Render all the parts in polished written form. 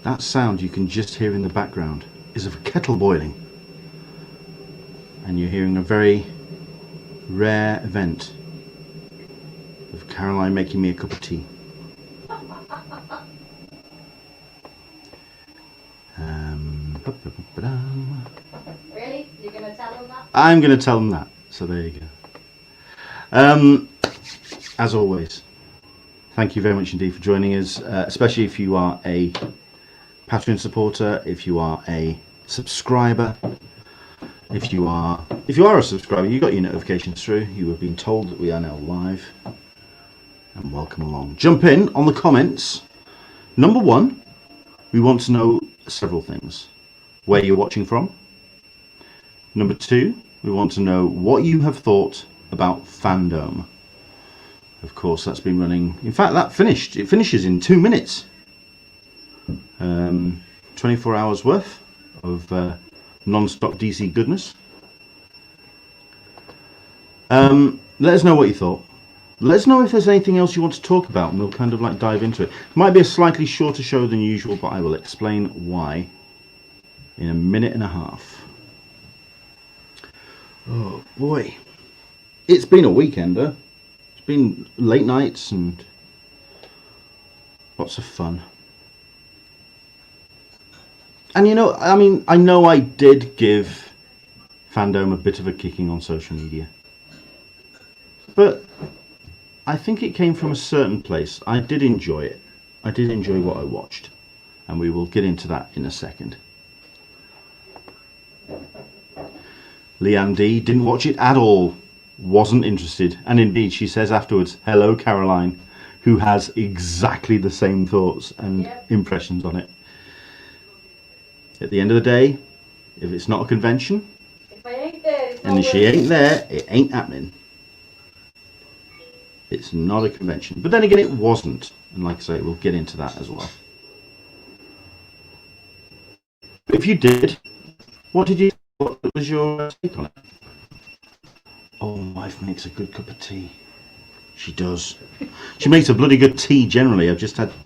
That sound you can just hear in the background is of a kettle boiling. And you're hearing a very rare event of Caroline making me a cup of tea. Really? You're going to tell them that? I'm going to tell them that. So there you go. As always, thank you very much indeed for joining us, especially if you are a Patreon supporter, if you are a subscriber. If you are a subscriber, you got your notifications through. You have been told that we are now live. And welcome along. Jump in on the comments. Number one, we want to know several things. Where you're watching from. Number two, we want to know what you have thought about Fandom. Of course, that's been running. In fact, that finished. It finishes in 2 minutes. 24 hours worth of non-stop DC goodness. Let us know what you thought. Let us know if there's anything else you want to talk about, and we'll kind of like dive into it. Might be a slightly shorter show than usual, but I will explain why in a minute and a half. Oh boy, it's been a weekender. It's been late nights and lots of fun. And you know, I mean, I know I did give Fandom a bit of a kicking on social media, but I think it came from a certain place. I did enjoy it. I did enjoy what I watched, and we will get into that in a second. Leanne D didn't watch it at all, wasn't interested, and indeed she says afterwards, hello Caroline, who has exactly the same thoughts and impressions on it. At the end of the day, if it's not a convention, If I ain't there, and if she ain't there, it ain't happening. It's not a convention. But then again, it wasn't, and like I say, we'll get into that as well. But if you did, what was your take on it? Oh, my wife makes a good cup of tea. She does. She makes a bloody good tea generally.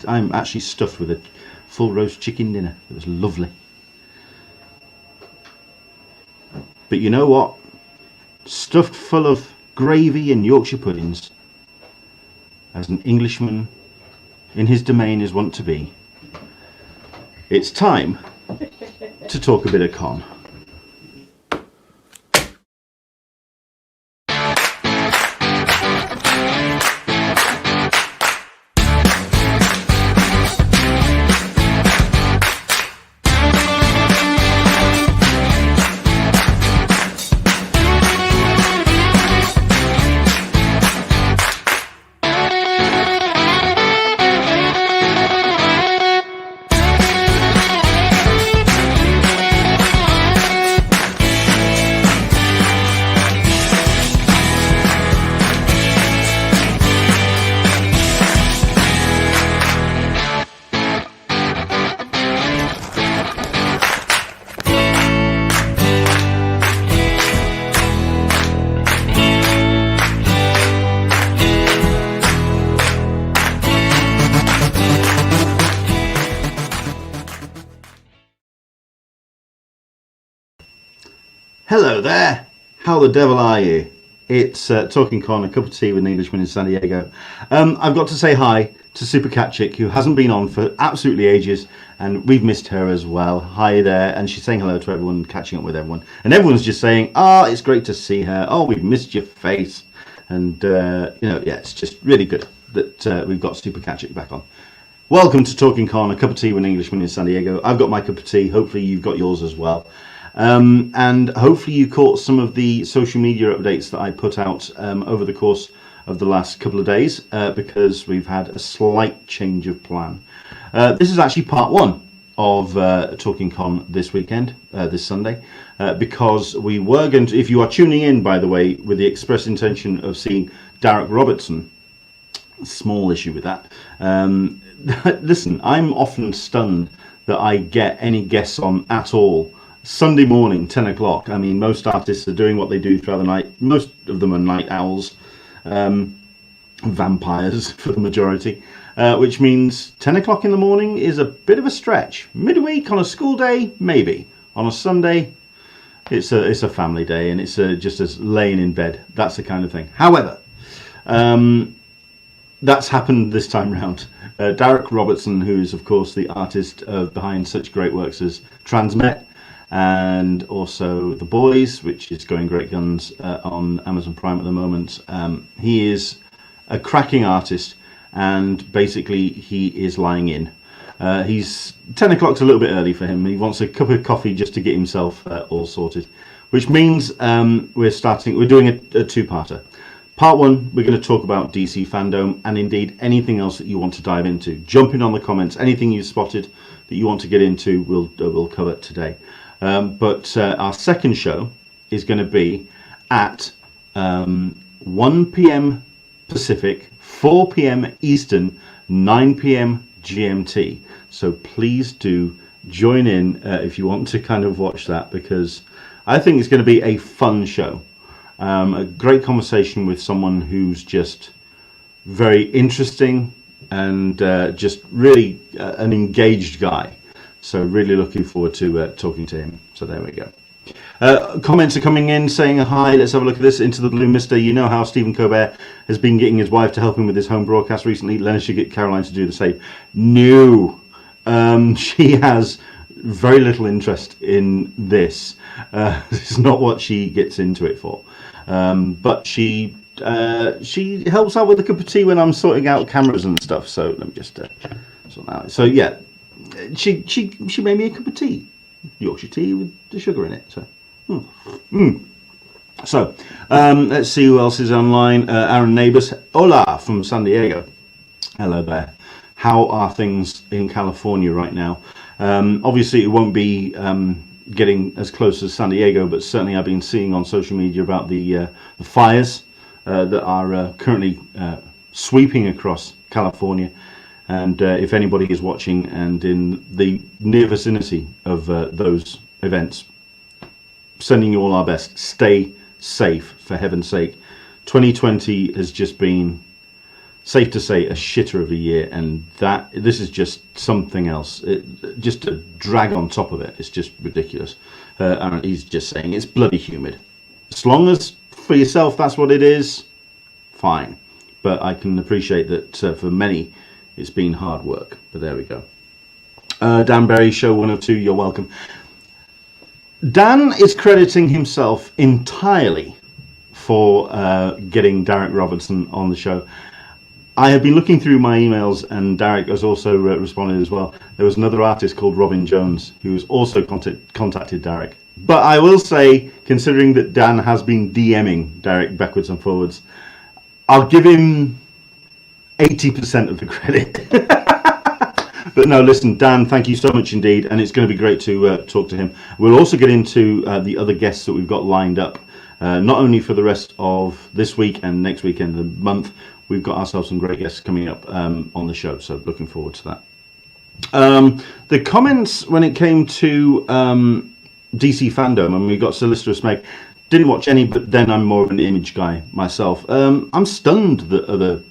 I'm actually stuffed with a full roast chicken dinner. It was lovely. But you know what? Stuffed full of gravy and Yorkshire puddings, as an Englishman in his domain is wont to be, it's time to talk a bit of con. Hello there, how the devil are you? It's Talkin Con, a cup of tea with an Englishman in San Diego. I've got to say hi to Super Cat Chick, who hasn't been on for absolutely ages, and we've missed her as well. Hi there, and she's saying hello to everyone, catching up with everyone. And everyone's just saying, it's great to see her. Oh, we've missed your face. And, it's just really good that we've got Super Cat Chick back on. Welcome to Talkin Con, a cup of tea with an Englishman in San Diego. I've got my cup of tea, hopefully you've got yours as well. And hopefully you caught some of the social media updates that I put out over the course of the last couple of days, because we've had a slight change of plan. This is actually part one of Talkin Con this weekend, this Sunday, because we were going to, if you are tuning in, by the way, with the express intention of seeing Darick Robertson, small issue with that. Listen, I'm often stunned that I get any guests on at all. Sunday morning, 10 o'clock. I mean, most artists are doing what they do throughout the night. Most of them are night owls, vampires for the majority. which means 10 o'clock in the morning is a bit of a stretch. Midweek on a school day, maybe. On a Sunday, it's a family day, and it's just as laying in bed. That's the kind of thing. However, that's happened this time round. Darick Robertson, who's of course the artist behind such great works as Transmet and also The Boys, which is going great guns on Amazon Prime at the moment. He is a cracking artist, and basically he is lying in. He's 10 o'clock's a little bit early for him. He wants a cup of coffee just to get himself all sorted, which means we're doing a two-parter. Part one, we're going to talk about DC fandom and indeed anything else that you want to dive into. Jump in on the comments. Anything you've spotted that you want to get into, we'll cover today. But our second show is going to be at 1 p.m. Pacific, 4 p.m. Eastern, 9 p.m. GMT. So please do join in if you want to kind of watch that, because I think it's going to be a fun show. A great conversation with someone who's just very interesting and just really an engaged guy. So really looking forward to talking to him. So there we go. Comments are coming in saying hi. Let's have a look at this. Into the Blue Mister. You know how Stephen Colbert has been getting his wife to help him with his home broadcast recently. Leonard should get Caroline to do the same. No. She has very little interest in this. It's not what she gets into it for. But she helps out with a cup of tea when I'm sorting out cameras and stuff. So let me just sort that out. So yeah, she made me a cup of tea, Yorkshire tea with the sugar in it. So let's see who else is online. Aaron Neighbors, hola from San Diego. Hello there. How are things in California right now? Obviously, it won't be getting as close as San Diego, but certainly I've been seeing on social media about the fires that are currently sweeping across California. And if anybody is watching and in the near vicinity of those events, sending you all our best. Stay safe, for heaven's sake. 2020 has just been, safe to say, a shitter of a year, and this is just something else. Just a drag on top of it. It's just ridiculous. He's just saying it's bloody humid. As long as for yourself that's what it is, fine. But I can appreciate that for many it's been hard work. But there we go. Dan Berry, Show 102, you're welcome. Dan is crediting himself entirely for getting Darick Robertson on the show. I have been looking through my emails, and Darick has also responded as well. There was another artist called Robin Jones who has also contacted Darick. But I will say, considering that Dan has been DMing Darick backwards and forwards, I'll give him 80% of the credit. But no, listen, Dan, thank you so much indeed, and it's going to be great to talk to him. We'll also get into the other guests that we've got lined up, not only for the rest of this week and next weekend of the month. We've got ourselves some great guests coming up on the show, so looking forward to that. The comments when it came to DC fandom, and we got Solicitor Smeg, didn't watch any, but then I'm more of an Image guy myself. I'm stunned that other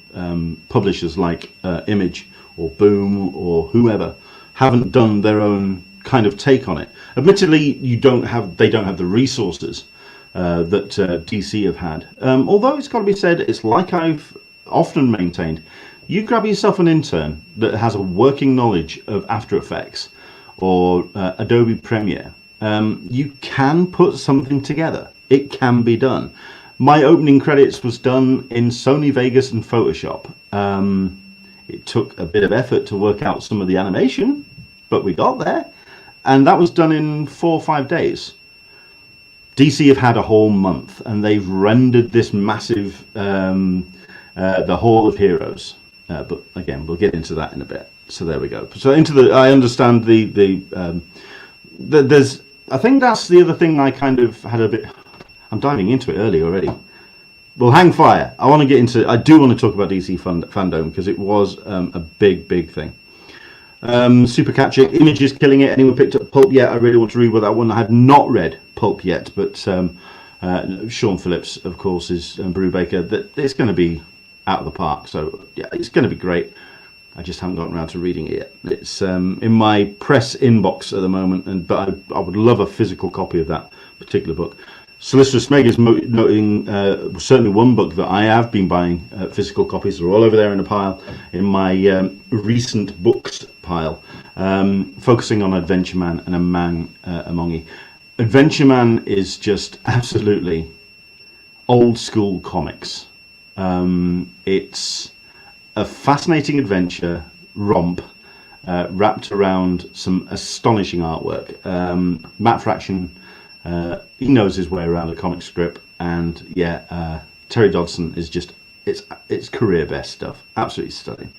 publishers like Image or Boom or whoever haven't done their own kind of take on it. Admittedly, they don't have the resources that DC have had. Although it's got to be said, it's like I've often maintained, you grab yourself an intern that has a working knowledge of After Effects or Adobe Premiere. You can put something together. It can be done. My opening credits was done in Sony Vegas and Photoshop. It took a bit of effort to work out some of the animation, but we got there. And that was done in 4 or 5 days. DC have had a whole month, and they've rendered this massive, the Hall of Heroes. But again, we'll get into that in a bit. So there we go. So I understand there's, I think that's the other thing I kind of had a bit, I'm diving into it early already. Well, hang fire. I do want to talk about DC fandom, because it was a big thing. Super Catcher, Image is killing it. Anyone picked up Pulp yet? I really want to read that one. I have not read Pulp yet, but Sean Phillips, of course, is Brubaker. That it's going to be out of the park. So yeah, it's going to be great. I just haven't gotten around to reading it yet. It's in my press inbox at the moment, but I would love a physical copy of that particular book. Solicitor Smeg is noting certainly one book that I have been buying physical copies. They're all over there in a pile in my recent books pile, focusing on Adventure Man and A Man Among You. Adventure Man is just absolutely old school comics. It's a fascinating adventure romp wrapped around some astonishing artwork. Matt Fraction, he knows his way around a comic strip, and Terry Dodson is just it's career best stuff. Absolutely stunning.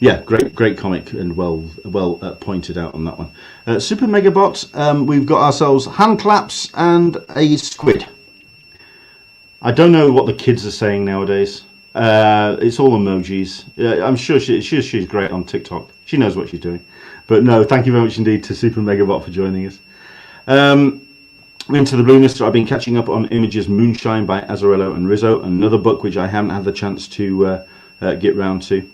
Yeah, great comic, and well pointed out on that one. Super Megabot, we've got ourselves hand claps and a squid. I don't know what the kids are saying nowadays. It's all emojis. I'm sure she's great on TikTok. She knows what she's doing. But no, thank you very much indeed to Super Megabot for joining us. Into the Blueness, I've been catching up on Images Moonshine by Azzarello and Rizzo, another book which I haven't had the chance to get round to.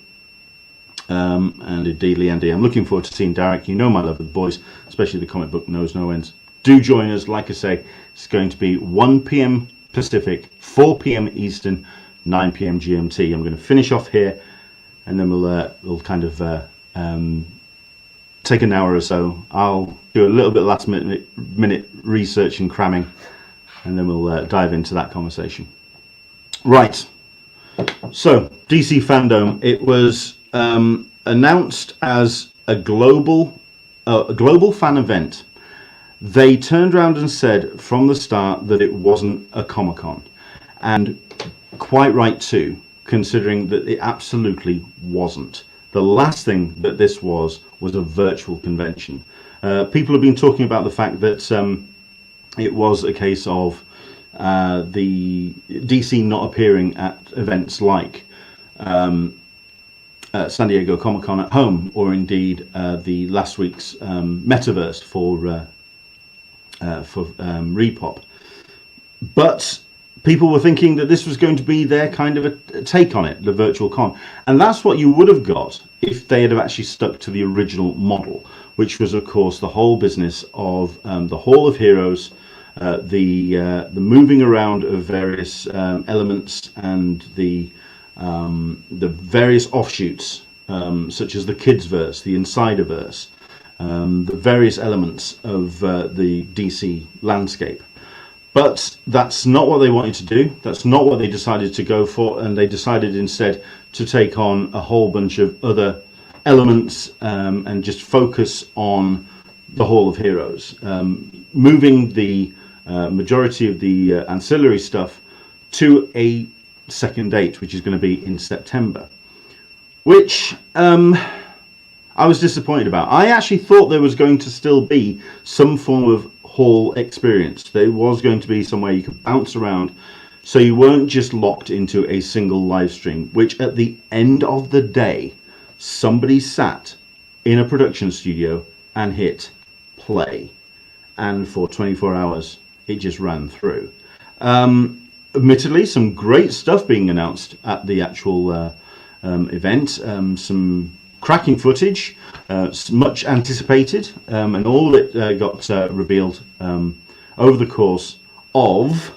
And indeed, Leandy, I'm looking forward to seeing Darick. You know my love of the boys, especially the comic book Knows No Ends. Do join us. Like I say, it's going to be 1 p.m. Pacific, 4 p.m. Eastern, 9 p.m. GMT. I'm going to finish off here, and then we'll kind of take an hour or so. I'll do a little bit of last minute research and cramming, and then we'll dive into that conversation. Right. So DC Fandom. It was announced as a global fan event. They turned around and said from the start that it wasn't a Comic-Con, and quite right too, considering that it absolutely wasn't. The last thing that this was a virtual convention. People have been talking about the fact that it was a case of the DC not appearing at events like San Diego Comic-Con at home, or indeed the last week's Metaverse for Repop. But people were thinking that this was going to be their kind of a take on it, the virtual con. And that's what you would have got if they had actually stuck to the original model, which was, of course, the whole business of the Hall of Heroes, the moving around of various elements, and the various offshoots, such as the Kidsverse, the Insiderverse, the various elements of the DC landscape. But that's not what they wanted to do. That's not what they decided to go for, and they decided instead to take on a whole bunch of other elements and just focus on the Hall of Heroes, moving the majority of the ancillary stuff to a second date, which is going to be in September, which I was disappointed about. I actually thought there was going to still be some form of hall experience. There was going to be somewhere you could bounce around, so you weren't just locked into a single live stream, which at the end of the day, somebody sat in a production studio and hit play, and for 24 hours it just ran through. Admittedly, some great stuff being announced at the actual event, some cracking footage, much anticipated, and all of it got revealed over the course of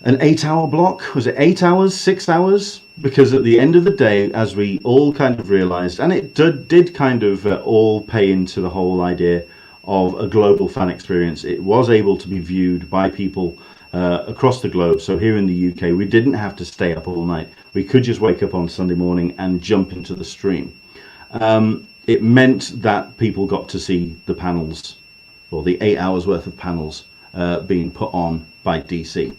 an 8-hour block. Was it 8 hours, 6 hours? Because at the end of the day, as we all kind of realized, and it did kind of all pay into the whole idea of a global fan experience, it was able to be viewed by people across the globe. So here in the UK, we didn't have to stay up all night. We could just wake up on Sunday morning and jump into the stream. It meant that people got to see the panels, or the 8 hours worth of panels being put on by DC.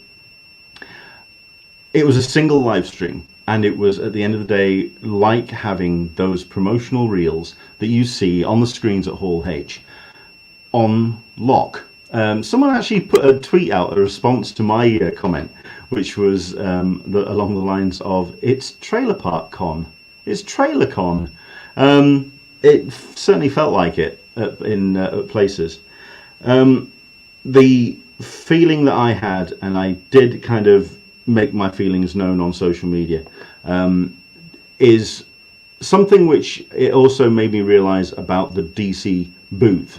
It was a single live stream, and it was, at the end of the day, like having those promotional reels that you see on the screens at Hall H on lock. Someone actually put a tweet out, a response to my comment, which was along the lines of, "It's Trailer Park Con. It's Trailer Con." It certainly felt like it in places. The feeling that I had, and I did kind of make my feelings known on social media, is something which it also made me realize about the DC booth.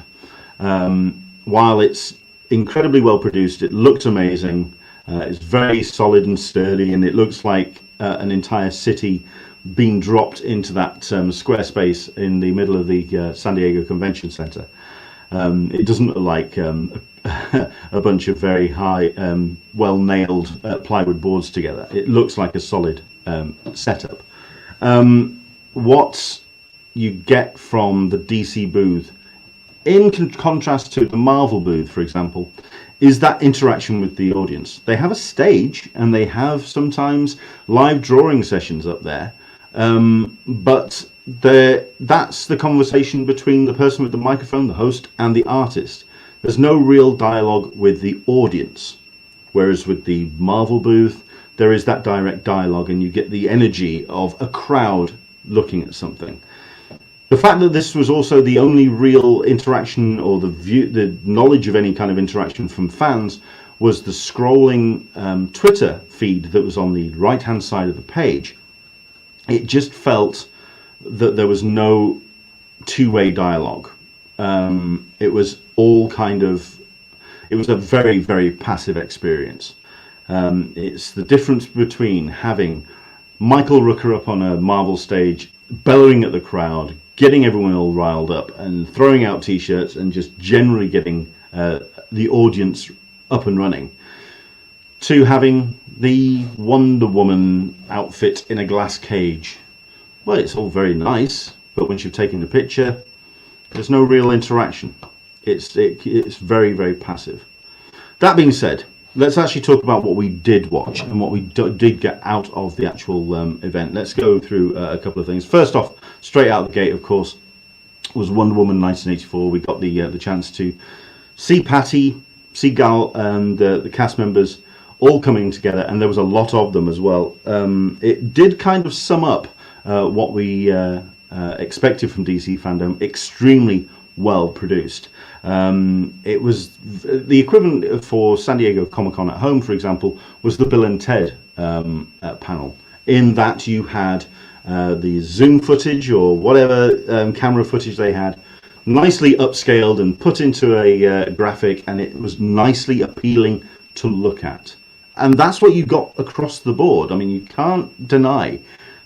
While it's incredibly well produced, it looks amazing. It's very solid and sturdy, and it looks like an entire city being dropped into that square space in the middle of the San Diego Convention Center. It doesn't look like a bunch of very high, well-nailed plywood boards together. It looks like a solid setup. What you get from the DC booth, in contrast to the Marvel booth, for example, is that interaction with the audience. They have a stage, and they have sometimes live drawing sessions up there, but that's the conversation between the person with the microphone, the host, and the artist. There's no real dialogue with the audience, whereas with the Marvel booth, there is that direct dialogue, and you get the energy of a crowd looking at something. The fact that this was also the only real interaction, or the knowledge of any kind of interaction from fans, was the scrolling Twitter feed that was on the right-hand side of the page. It just felt that there was no two-way dialogue. It was all it was a very, very passive experience. It's the difference between having Michael Rooker up on a Marvel stage, bellowing at the crowd, getting everyone all riled up, and throwing out t-shirts, and just generally getting the audience up and running, to having the Wonder Woman outfit in a glass cage. Well, it's all very nice, but once you've taken the picture, there's no real interaction. It's very, very passive. That being said, let's actually talk about what we did watch and what we did get out of the actual event. Let's go through a couple of things. First off, straight out the gate, of course, was Wonder Woman 1984. We got the chance to see Patty, see Gal, and the cast members all coming together, and there was a lot of them as well. It did kind of sum up what we expected from DC fandom. Extremely well produced. It was the equivalent for San Diego Comic-Con at home, for example, was the Bill and Ted panel, in that you had the Zoom footage or whatever camera footage they had nicely upscaled and put into a graphic, and it was nicely appealing to look at. And that's what you got across the board. I mean, you can't deny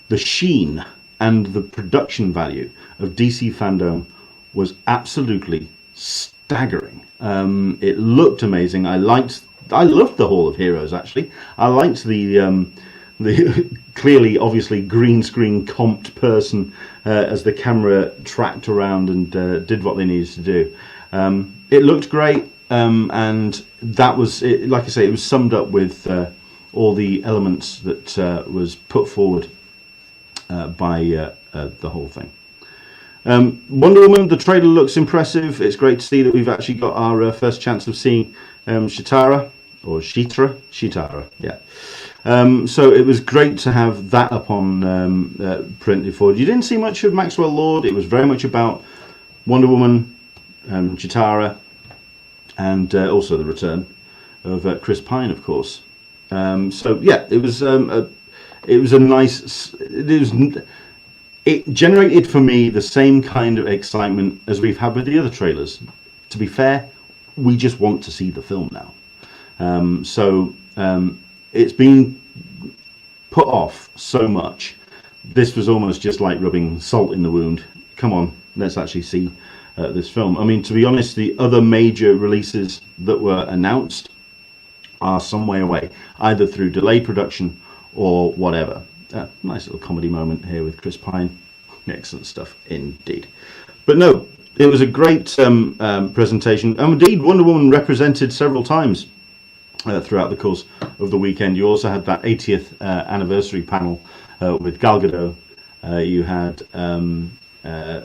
the sheen and the production value of DC fandom was absolutely staggering. It looked amazing. I loved the Hall of Heroes, actually. I liked the clearly, obviously, green screen comped person as the camera tracked around and did what they needed to do. It looked great, and that was it. Like I say, it was summed up with all the elements that was put forward by the whole thing. Wonder Woman, the trailer looks impressive. It's great to see that we've actually got our first chance of seeing Chitara, yeah. So it was great to have that up on printed forward. You didn't see much of Maxwell Lord. It was very much about Wonder Woman, Chitara, and also the return of Chris Pine, of course. So yeah, it was a nice. It generated for me the same kind of excitement as we've had with the other trailers. To be fair, we just want to see the film now. It's been put off so much. This was almost just like rubbing salt in the wound. Come on, let's actually see this film. I mean, to be honest, the other major releases that were announced are some way away, either through delayed production or whatever. Nice little comedy moment here with Chris Pine. Excellent stuff indeed. But no, it was a great presentation. And indeed, Wonder Woman represented several times throughout the course of the weekend. You also had that 80th anniversary panel with Gal Gadot. You had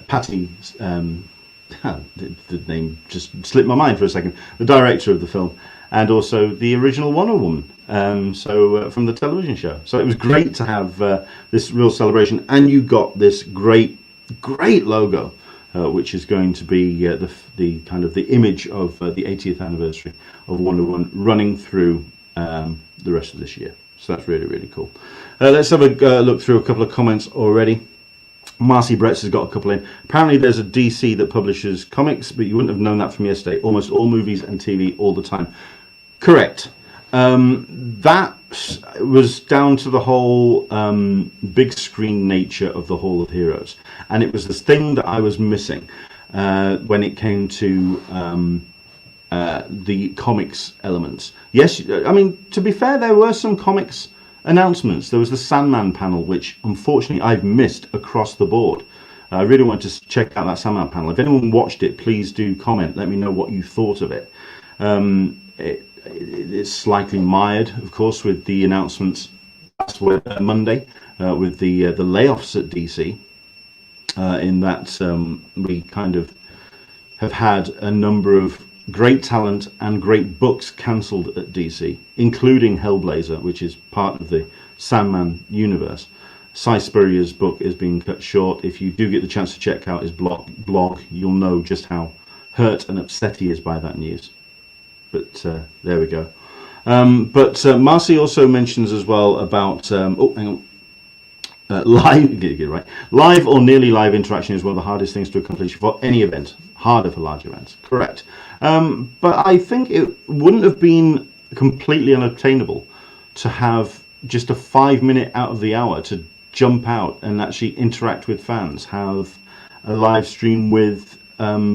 Patty, the name just slipped my mind for a second, the director of the film, and also the original Wonder Woman. From the television show. So it was great to have this real celebration, and you got this great logo, which is going to be the kind of the image of the 80th anniversary of Wonder Woman running through the rest of this year. So that's really, really cool. Let's have a look through a couple of comments already. Marcy Bretts has got a couple in. Apparently there's a DC that publishes comics, but you wouldn't have known that from yesterday. Almost all movies and TV all the time. Correct. That was down to the whole big screen nature of the Hall of Heroes. And it was this thing that I was missing when it came to the comics elements. Yes, I mean, to be fair, there were some comics announcements. There was the Sandman panel, which unfortunately I've missed across the board. I really want to check out that Sandman panel. If anyone watched it, please do comment. Let me know what you thought of it. It's slightly mired, of course, with the announcements last Monday with the layoffs at DC. In that we kind of have had a number of great talent and great books cancelled at DC, including Hellblazer, which is part of the Sandman universe. Cy Spurrier's book is being cut short. If you do get the chance to check out his blog, you'll know just how hurt and upset he is by that news. But there we go. But Marcy also mentions as well about live or nearly live interaction is one of the hardest things to accomplish for any event. Harder for large events. Correct. But I think it wouldn't have been completely unobtainable to have just a 5 minute out of the hour to jump out and actually interact with fans, have a live stream with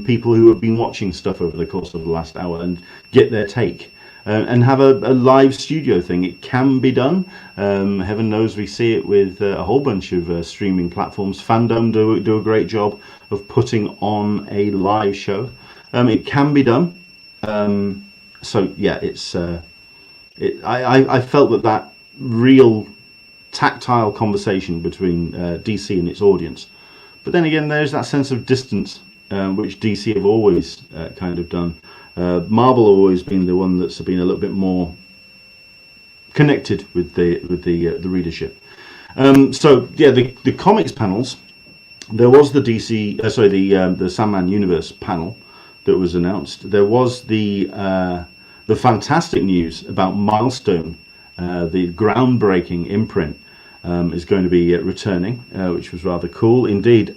people who have been watching stuff over the course of the last hour and get their take. And have a live studio thing. It can be done. Heaven knows we see it with a whole bunch of streaming platforms. Fandom do a great job of putting on a live show. It can be done. So yeah, it's. I felt that real tactile conversation between DC and its audience. But then again, there's that sense of distance which DC have always kind of done. Marvel have always been the one that's been a little bit more connected with the readership. So yeah, the comics panels. There was the the Sandman Universe panel that was announced. There was the fantastic news about Milestone, the groundbreaking imprint is going to be returning, which was rather cool indeed.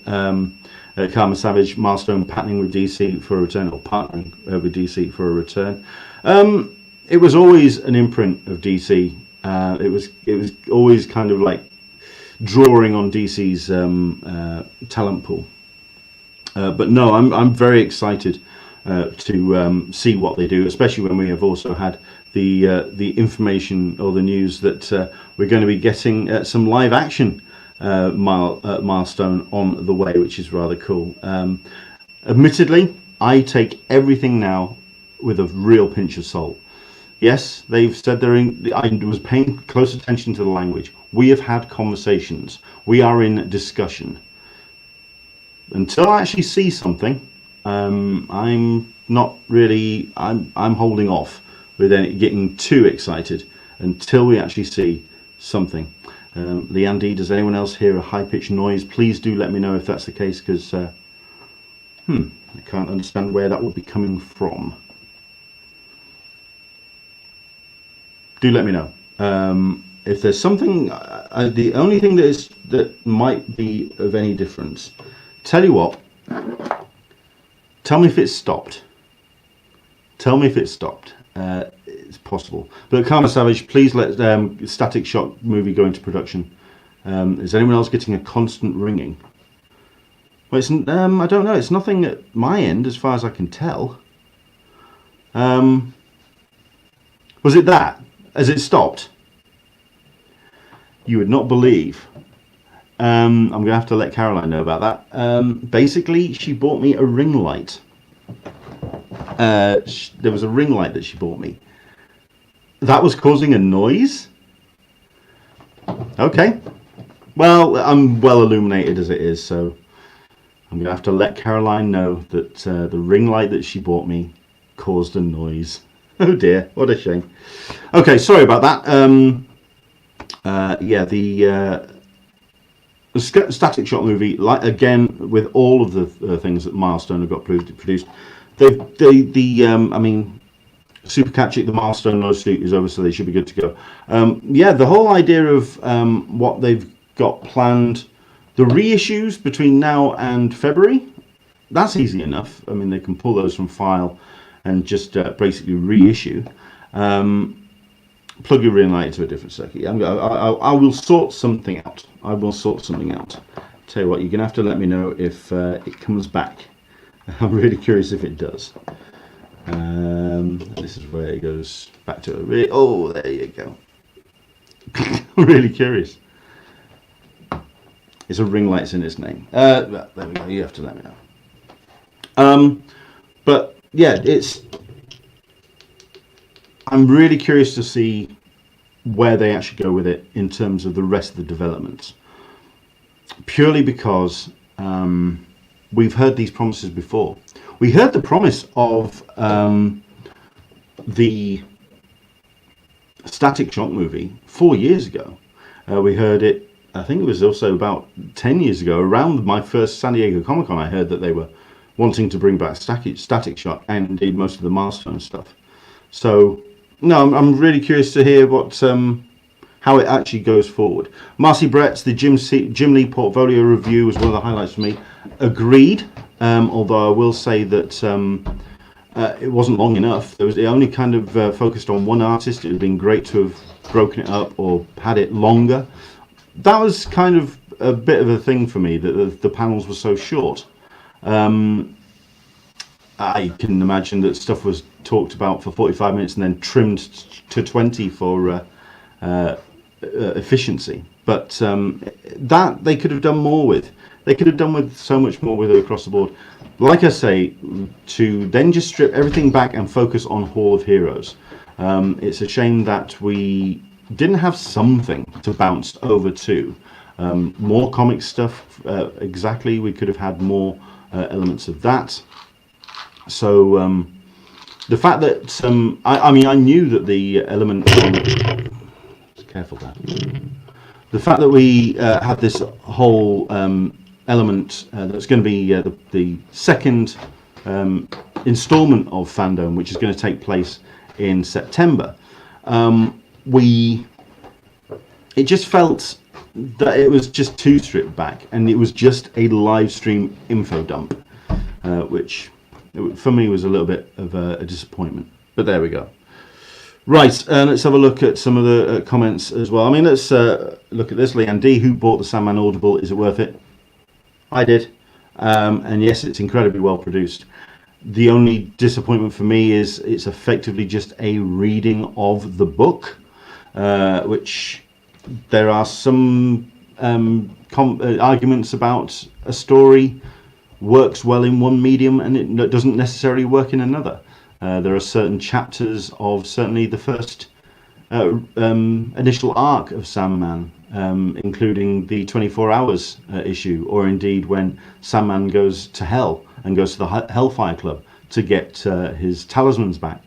Karma Savage, Milestone partnering with DC for a return, or partnering with DC for a return. It was always an imprint of DC. It was always kind of like drawing on DC's talent pool. But no, I'm very excited to see what they do, especially when we have also had the information or the news that we're going to be getting some live action Milestone on the way, which is rather cool. Admittedly, I take everything now with a real pinch of salt. Yes, they've said I was paying close attention to the language. We have had conversations. We are in discussion. Until I actually see something, I'm not really. I'm holding off with getting too excited until we actually see something. Leandy, does anyone else hear a high-pitched noise? Please do let me know if that's the case, because I can't understand where that would be coming from. Do let me know. If there's something, the only thing that might be of any difference, tell you what, tell me if it's stopped. Tell me if it's stopped. It's possible. But Karma Savage, please let Static Shock movie go into production. Is anyone else getting a constant ringing? Well, it's I don't know. It's nothing at my end as far as I can tell. Was it that? Has it stopped? You would not believe. I'm going to have to let Caroline know about that. Basically, she bought me a ring light. There was a ring light that she bought me. That was causing a noise? Okay. Well, I'm well illuminated as it is, so I'm going to have to let Caroline know that the ring light that she bought me caused a noise. Oh dear, what a shame. Okay, sorry about that. Yeah, the Static Shock movie, like again with all of the things that Milestone have got produced, I mean, Super Catchic, the Milestone nose suit is over, so they should be good to go. Yeah, the whole idea of what they've got planned The reissues between now and February, that's easy enough. I mean, they can pull those from file and just basically reissue. Plug your ring light into a different circuit. I will sort something out. I will sort something out. Tell you what, you're going to have to let me know if it comes back. I'm really curious if it does. This is where it goes back to. Oh, there you go. I'm really curious. It's a ring light's in its name. There we go. You have to let me know. But yeah, I'm really curious to see where they actually go with it in terms of the rest of the developments. Purely because we've heard these promises before. We heard the promise of the Static Shock movie 4 years ago. We heard it, I think it was also about 10 years ago, around my first San Diego Comic-Con. I heard that they were wanting to bring back Static Shock and indeed most of the milestone stuff. So, no, I'm really curious to hear what how it actually goes forward. Marcy Brett's the Jim Lee portfolio review was one of the highlights for me. Agreed, although I will say that it wasn't long enough. It only kind of focused on one artist. It would have been great to have broken it up or had it longer. That was kind of a bit of a thing for me, that the panels were so short. I can imagine that stuff was talked about for 45 minutes and then trimmed to 20 for efficiency. But that they could have done more with. They could have done with so much more with it across the board. Like I say, to then just strip everything back and focus on Hall of Heroes. It's a shame that we didn't have something to bounce over to. More comic stuff, exactly. We could have had more elements of that. So the fact that I mean, I knew that the element. Careful there. The fact that we had this whole element that's going to be the second installment of Fandom, which is going to take place in September. It just felt that it was just too stripped back, and it was just a live stream info dump, which for me was a little bit of a disappointment. But there we go. Right, let's have a look at some of the comments as well. I mean, let's look at this. Leanne D, who bought the Sandman Audible? Is it worth it? I did, and yes, it's incredibly well produced. The only disappointment for me is it's effectively just a reading of the book, which there are some arguments about a story works well in one medium and it doesn't necessarily work in another. There are certain chapters of certainly the first initial arc of Sandman, including the 24 Hours issue, or indeed when Sandman goes to hell and goes to the Hellfire Club to get his talismans back.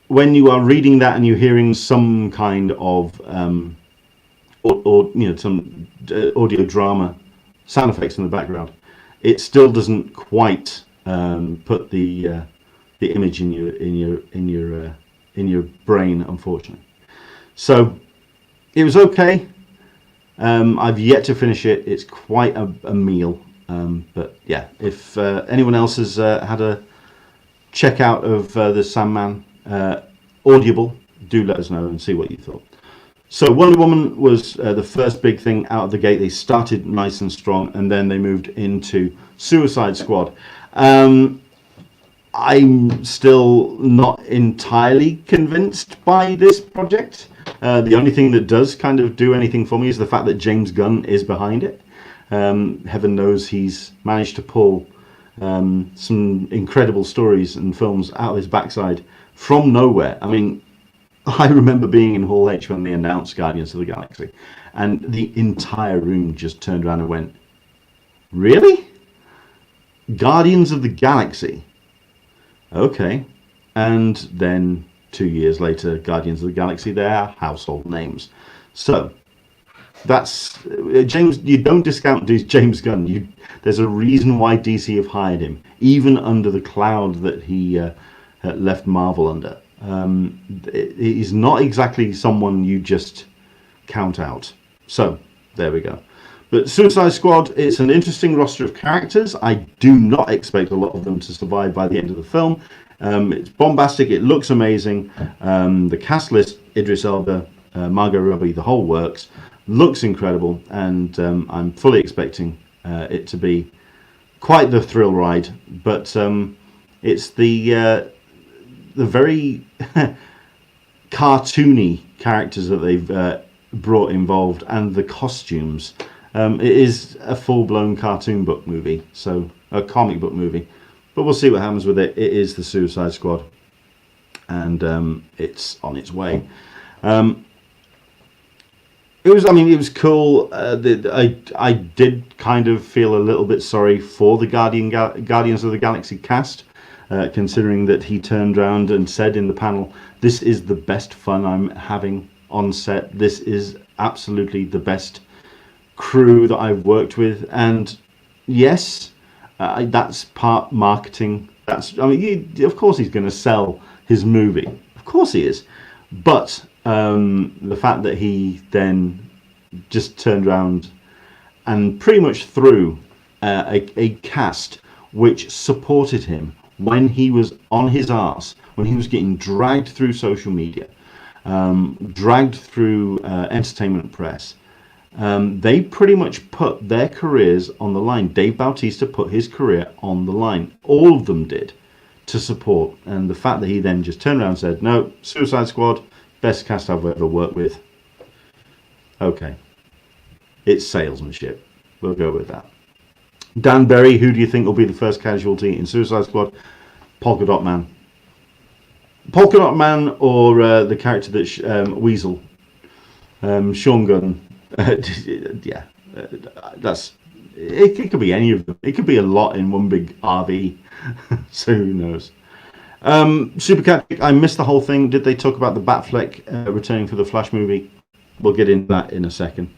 When you are reading that and you're hearing some kind of or you know, some audio drama sound effects in the background, it still doesn't quite put the image in your brain, unfortunately. So it was okay. I've yet to finish it. It's quite a meal. But yeah, if anyone else has had a check out of the Sandman Audible, do let us know and see what you thought. So Wonder Woman was the first big thing out of the gate. They started nice and strong, and then they moved into Suicide Squad. I'm still not entirely convinced by this project. The only thing that does kind of do anything for me is the fact that James Gunn is behind it. Heaven knows he's managed to pull some incredible stories and films out of his backside from nowhere. I mean, I remember being in Hall H when they announced Guardians of the Galaxy, and the entire room just turned around and went, "Really? Guardians of the Galaxy? Okay." And then 2 years later, Guardians of the Galaxy, they are household names. So that's James. You don't discount James Gunn. There's a reason why DC have hired him, even under the cloud that he left Marvel under. He's not exactly someone you just count out. So there we go. But Suicide Squad, it's an interesting roster of characters. I do not expect a lot of them to survive by the end of the film. It's bombastic. It looks amazing. The cast list, Idris Elba, Margot Robbie, the whole works. Looks incredible. And I'm fully expecting it to be quite the thrill ride. But it's the very cartoony characters that they've brought involved, and the costumes. It is a full-blown cartoon book movie, so a comic book movie, but we'll see what happens with it. It is the Suicide Squad, and it's on its way. It was cool. I did kind of feel a little bit sorry for the Guardians of the Galaxy cast, considering that he turned around and said in the panel, "This is the best fun I'm having on set. This is absolutely the best crew that I've worked with." And yes, that's part marketing. Of course he's going to sell his movie. Of course he is. But the fact that he then just turned around and pretty much threw a cast which supported him when he was on his arse, when he was getting dragged through social media, dragged through entertainment press. They pretty much put their careers on the line. Dave Bautista put his career on the line. All of them did, to support. And the fact that he then just turned around and said, "No, Suicide Squad, best cast I've ever worked with." Okay. It's salesmanship. We'll go with that. Dan Berry, who do you think will be the first casualty in Suicide Squad? Polka Dot Man. Polka Dot Man, or the character that Weasel, Sean Gunn. Yeah, that's it. It could be any of them. It could be a lot in one big RV. So who knows? Supercat, I missed the whole thing. Did they talk about the Batfleck returning for the Flash movie? We'll get into that in a second.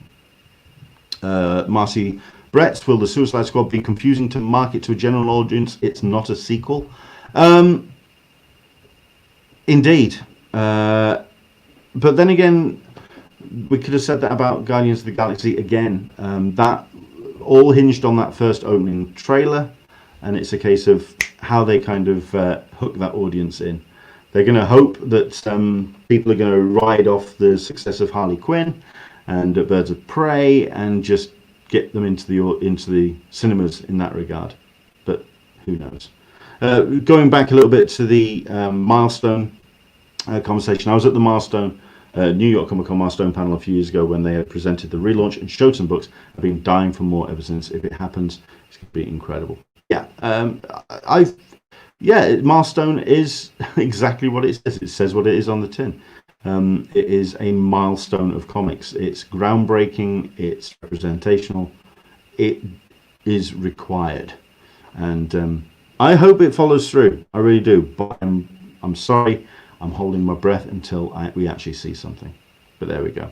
Marcy Brett, will the Suicide Squad be confusing to market to a general audience? It's not a sequel. Indeed. But then again, we could have said that about Guardians of the Galaxy again. That all hinged on that first opening trailer, and it's a case of how they kind of hook that audience in. They're going to hope that people are going to ride off the success of Harley Quinn and Birds of Prey and just get them into the cinemas in that regard. But who knows? Going back a little bit to the Milestone conversation, I was at the Milestone New York Comic Con Milestone panel a few years ago when they had presented the relaunch and showed some books. I've been dying for more ever since. If it happens, it's going to be incredible. Yeah, Milestone is exactly what it says. It says what it is on the tin. It is a milestone of comics. It's groundbreaking. It's representational. It is required, and I hope it follows through. I really do. But I'm sorry. I'm holding my breath until we actually see something. But there we go.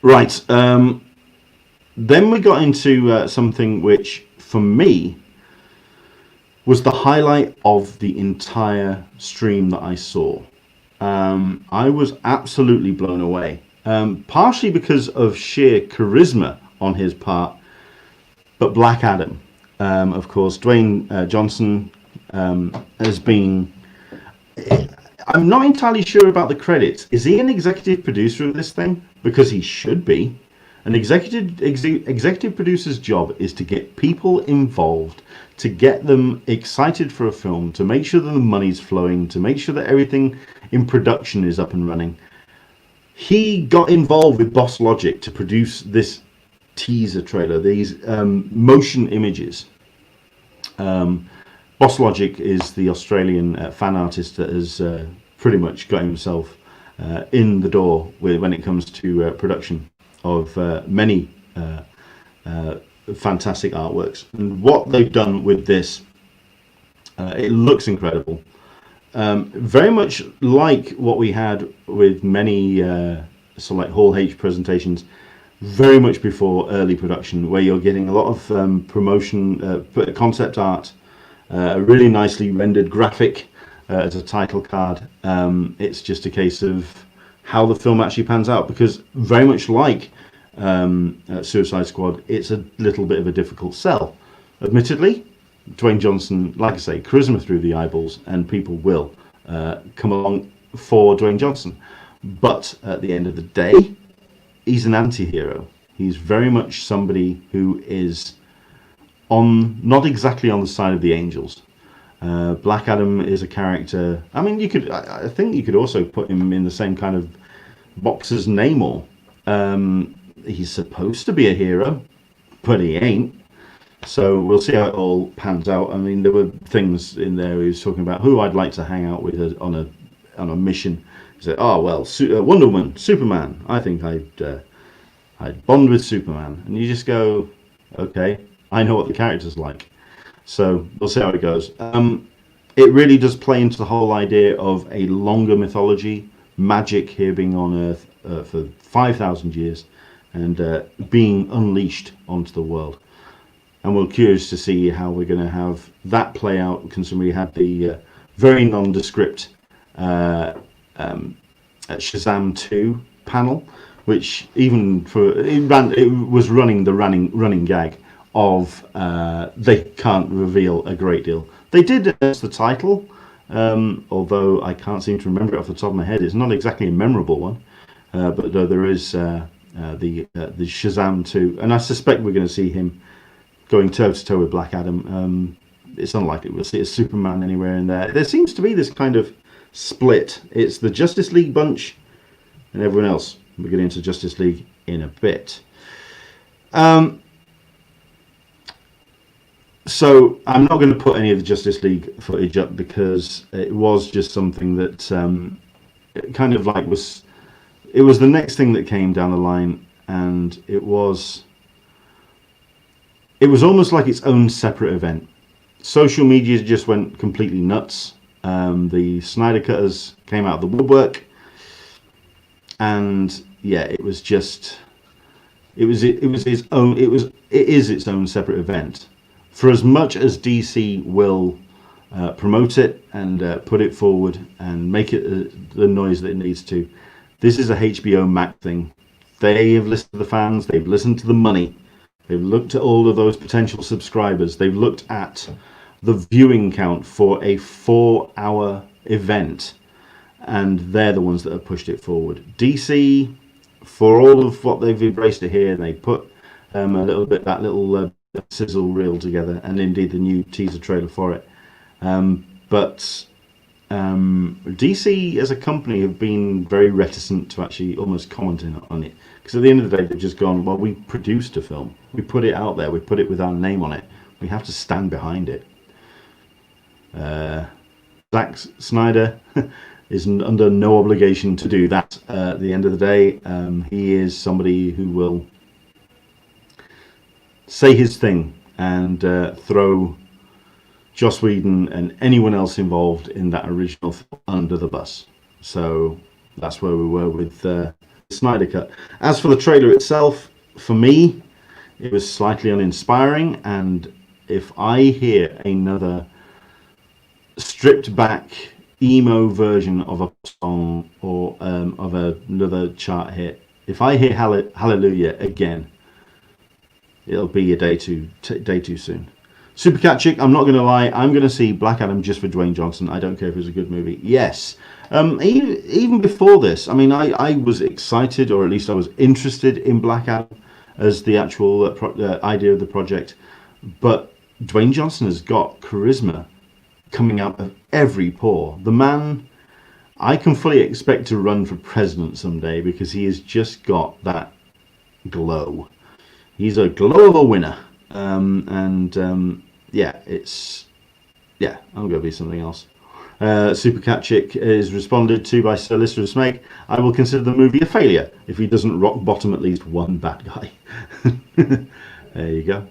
Right. Then we got into something which, for me, was the highlight of the entire stream that I saw. I was absolutely blown away. Partially because of sheer charisma on his part. But Black Adam, of course, Dwayne Johnson has been... I'm not entirely sure about the credits. Is he an executive producer of this thing? Because he should be. An executive producer's job is to get people involved, to get them excited for a film, to make sure that the money's flowing, to make sure that everything in production is up and running. He got involved with Boss Logic to produce this teaser trailer, these motion images. Boss Logic is the Australian fan artist that has pretty much got himself in the door when it comes to production of many fantastic artworks. And what they've done with this, it looks incredible. Very much like what we had with many like Hall H presentations, very much before early production, where you're getting a lot of promotion, concept art, a really nicely rendered graphic as a title card. It's just a case of how the film actually pans out, because very much like Suicide Squad, it's a little bit of a difficult sell. Admittedly, Dwayne Johnson, like I say, charisma through the eyeballs, and people will come along for Dwayne Johnson. But at the end of the day, he's an anti-hero. He's very much somebody who is not exactly on the side of the angels. Black Adam is a character. I mean, I think you could also put him in the same kind of box as Namor. He's supposed to be a hero, but he ain't. So we'll see how it all pans out. I mean, there were things in there he was talking about who I'd like to hang out with on a mission. He said, "Oh well, Wonder Woman, Superman. I think I'd bond with Superman." And you just go, "Okay, I know what the character's like." So we'll see how it goes. It really does play into the whole idea of a longer mythology, magic here being on Earth for 5,000 years, and being unleashed onto the world. And we're curious to see how we're going to have that play out, considering we had the very nondescript Shazam 2 panel, which even it was running the running gag of they can't reveal a great deal. They did announce the title, although I can't seem to remember it off the top of my head. It's not exactly a memorable one, but there is the Shazam 2, and I suspect we're going to see him going toe-to-toe with Black Adam. It's unlikely we'll see a Superman anywhere in there. There seems to be this kind of split. It's the Justice League bunch and everyone else. We'll get into Justice League in a bit. So I'm not going to put any of the Justice League footage up because it was just something that kind of like it was the next thing that came down the line, and it was almost like its own separate event. Social media just went completely nuts. The Snyder Cutters came out of the woodwork, and yeah, it is its own separate event. For as much as DC will promote it and put it forward and make it the noise that it needs to, this is a HBO Max thing. They have listened to the fans. They've listened to the money. They've looked at all of those potential subscribers. They've looked at the viewing count for a 4-hour event, and they're the ones that have pushed it forward. DC, for all of what they've embraced it here, they put a little bit that little sizzle reel together, and indeed the new teaser trailer for it. But DC as a company have been very reticent to actually almost commenting on it, because at the end of the day they've just gone, well, we produced a film, we put it out there, we put it with our name on it, we have to stand behind it. Zack Snyder is under no obligation to do that. At the end of the day, he is somebody who will say his thing and throw Joss Whedon and anyone else involved in that original film under the bus. So that's where we were with the Snyder Cut. As for the trailer itself, for me, it was slightly uninspiring, and if I hear another stripped back emo version of a song or of another chart hit, if I hear Hallelujah again, it'll be a day too soon. Super Cat Chick, I'm not going to lie, I'm going to see Black Adam just for Dwayne Johnson. I don't care if it's a good movie. Yes. Even before this, I mean, I was excited, or at least I was interested in Black Adam as the actual idea of the project. But Dwayne Johnson has got charisma coming out of every pore. The man, I can fully expect to run for president someday, because he has just got that glow. He's a glow of a winner. I'm going to be something else. Super Cat Chick is responded to by Sir Lister Smeg. I will consider the movie a failure if he doesn't rock bottom at least one bad guy. There you go.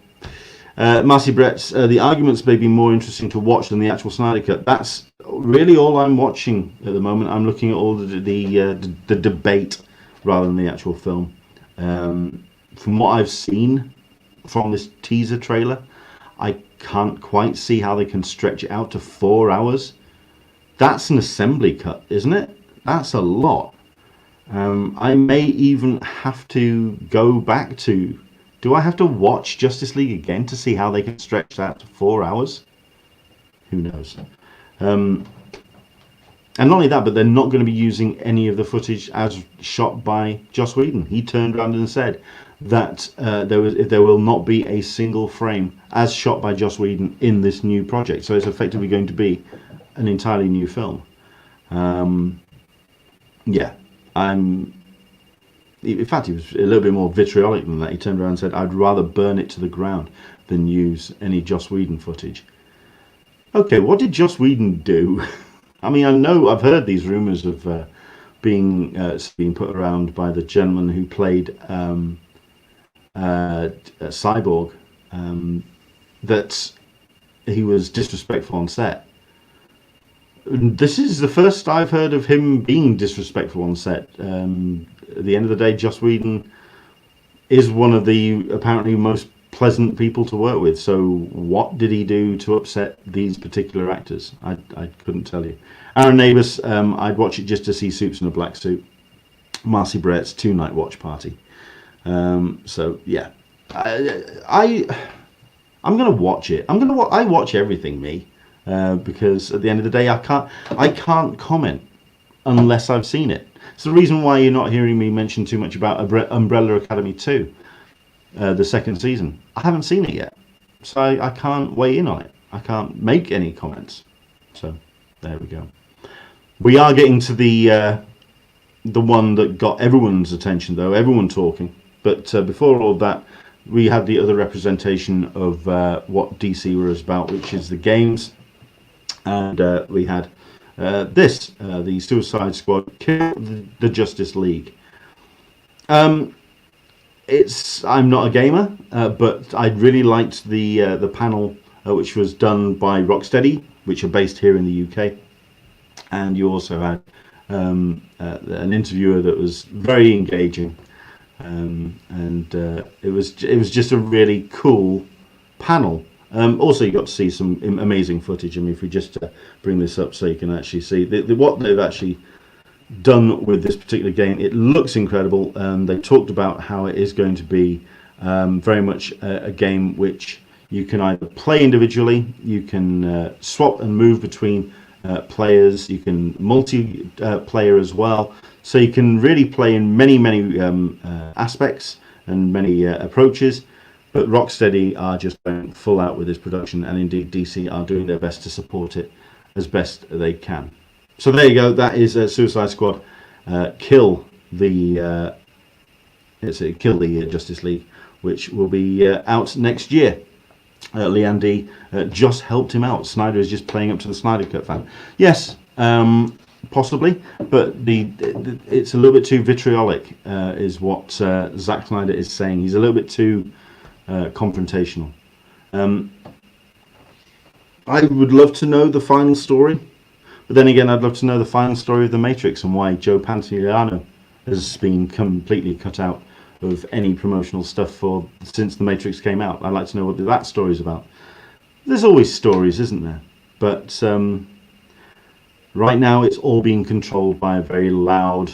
Marcy Bretts, the arguments may be more interesting to watch than the actual Snyder Cut. That's really all I'm watching at the moment. I'm looking at all the debate rather than the actual film. From what I've seen from this teaser trailer, I can't quite see how they can stretch it out to 4 hours. That's an assembly cut, isn't it? That's a lot. I may even have to go back to. Do I have to watch Justice League again to see how they can stretch that to 4 hours? Who knows? And not only that, but they're not going to be using any of the footage as shot by Joss Whedon. He turned around and said that there will not be a single frame as shot by Joss Whedon in this new project. So it's effectively going to be an entirely new film. Yeah, in fact, he was a little bit more vitriolic than that. He turned around and said, "I'd rather burn it to the ground than use any Joss Whedon footage." Okay, what did Joss Whedon do? I mean, I've heard these rumours of being put around by the gentleman who played Cyborg, that he was disrespectful on set. This is the first I've heard of him being disrespectful on set. At the end of the day, Joss Whedon is one of the apparently most pleasant people to work with. So what did he do to upset these particular actors? I couldn't tell you. Aaron Neighbours, I'd watch it just to see Soups in a black suit. Marcy Brett's 2-night watch party. So yeah, I'm gonna watch it. I watch everything, me, because at the end of the day, I can't comment unless I've seen it. It's the reason why you're not hearing me mention too much about Umbrella Academy 2. The second season. I haven't seen it yet, so I can't weigh in on it. I can't make any comments. So there we go. We are getting to the one that got everyone's attention, though, everyone talking. But before all of that, we had the other representation of what DC was about, which is the games, and we had the Suicide Squad kill the Justice League. I'm not a gamer, but I really liked the panel which was done by Rocksteady, which are based here in the UK, and you also had an interviewer that was very engaging, and it was just a really cool panel. Also, you got to see some amazing footage. I mean, if we just bring this up so you can actually see what they've actually done with this particular game. It looks incredible. They talked about how it is going to be very much a game which you can either play individually, you can swap and move between players, you can multi-player as well, so you can really play in many aspects and many approaches. But Rocksteady are just going full out with this production, and indeed DC are doing their best to support it as best they can. So there you go. That is Suicide Squad. Kill the Justice League, which will be out next year. Leanne D just helped him out. Snyder is just playing up to the Snyder Cut fan. Yes, possibly, but it's a little bit too vitriolic, is what Zack Snyder is saying. He's a little bit too confrontational. I would love to know the final story. But then again, I'd love to know the final story of The Matrix and why Joe Pantoliano has been completely cut out of any promotional stuff since The Matrix came out. I'd like to know what that story's about. There's always stories, isn't there? But right now, it's all being controlled by a very loud,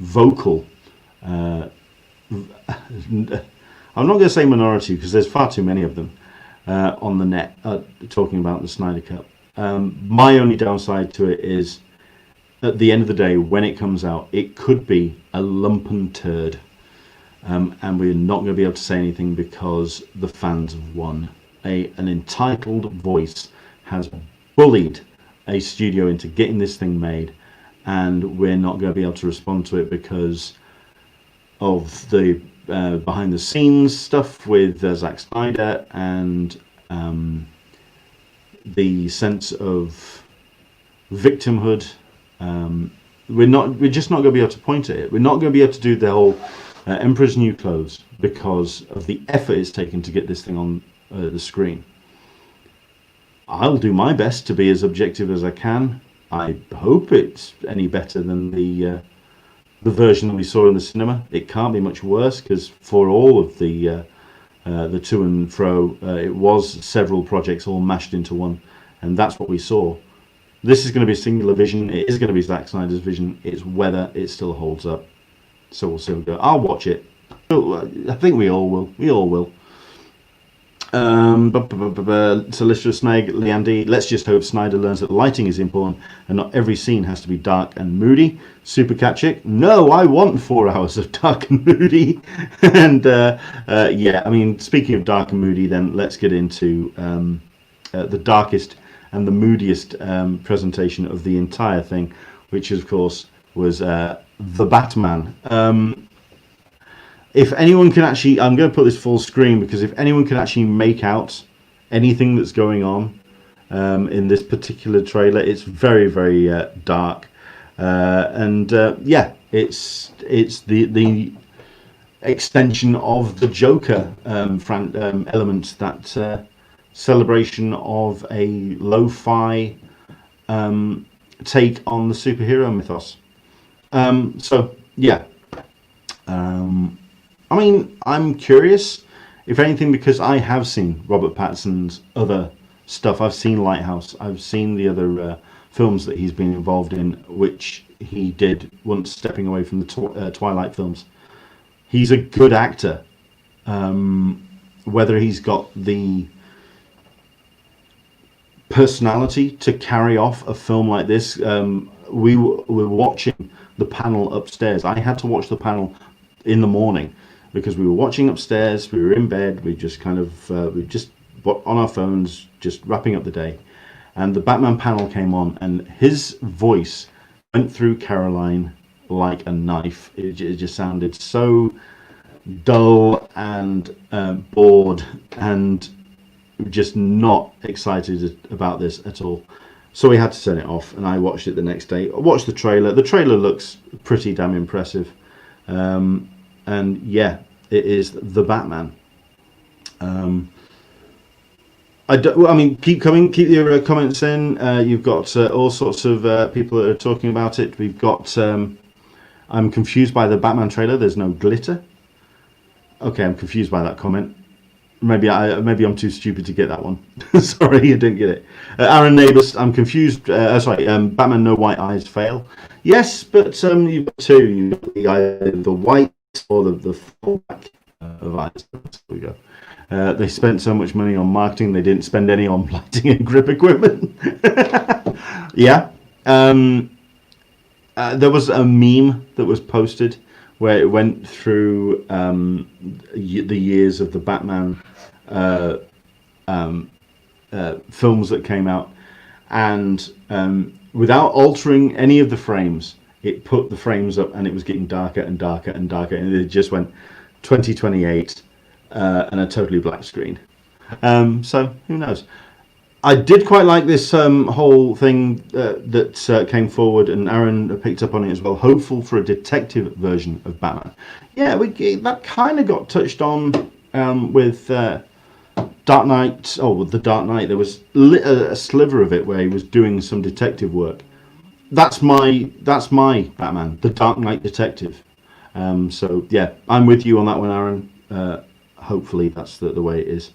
vocal. I'm not going to say minority because there's far too many of them on the net talking about the Snyder Cut. My only downside to it is, at the end of the day, when it comes out, it could be a lumpen turd, and we're not going to be able to say anything because the fans have won. An entitled voice has bullied a studio into getting this thing made, and we're not going to be able to respond to it because of the behind the scenes stuff with Zack Snyder and the sense of victimhood. We're just not going to be able to point at it. We're not going to be able to do the whole Emperor's New Clothes because of the effort it's taken to get this thing on the screen. I'll do my best to be as objective as I can. I hope it's any better than the version that we saw in the cinema. It can't be much worse because for all of the to and fro, it was several projects all mashed into one, and that's what we saw. This is going to be a singular vision. It is going to be Zack Snyder's vision. It's whether it still holds up. So we'll see. I'll watch it. I think we all will. We all will. Solicitor Snag, Leandy, let's just hope Snyder learns that lighting is important and not every scene has to be dark and moody. Super Catchick, no, I want 4 hours of dark and moody. And yeah, I mean, speaking of dark and moody, then let's get into the darkest and the moodiest presentation of the entire thing, which of course was The Batman. If anyone can actually, I'm going to put this full screen, because if anyone can actually make out anything that's going on in this particular trailer, it's very, very dark. Yeah, it's the extension of the Joker element, that celebration of a lo-fi take on the superhero mythos. So, yeah. I mean, I'm curious, if anything, because I have seen Robert Pattinson's other stuff. I've seen Lighthouse. I've seen the other films that he's been involved in, which he did once stepping away from the Twilight films. He's a good actor. Whether he's got the personality to carry off a film like this, we were watching the panel upstairs. I had to watch the panel in the morning, because we were watching upstairs, we were in bed, we just kind of, we just on our phones, just wrapping up the day. And the Batman panel came on, and his voice went through Caroline like a knife. It just sounded so dull and bored, and just not excited about this at all. So we had to turn it off, and I watched it the next day. I watched the trailer. The trailer looks pretty damn impressive. And yeah, it is The Batman. I mean, keep coming, keep your comments in. You've got all sorts of people that are talking about it. We've got, I'm confused by the Batman trailer. There's no glitter. Okay, I'm confused by that comment. Maybe I'm too stupid to get that one. Sorry, I didn't get it. Aaron Neighbours, I'm confused. Sorry, Batman No White Eyes fail. Yes, but you've got two. You've got the white or the full back of eyes. There we go. They spent so much money on marketing, they didn't spend any on lighting and grip equipment. Yeah. There was a meme that was posted where it went through the years of the Batman films that came out, and without altering any of the frames, it put the frames up, and it was getting darker and darker and darker, and it just went 2028 and a totally black screen. So who knows? I did quite like this whole thing that came forward, and Aaron picked up on it as well. Hopeful for a detective version of Batman. Yeah, that kind of got touched on with Dark Knight. Oh, with the Dark Knight, there was a sliver of it where he was doing some detective work. That's my Batman, the Dark Knight detective. So yeah, I'm with you on that one, Aaron. Hopefully that's the way it is.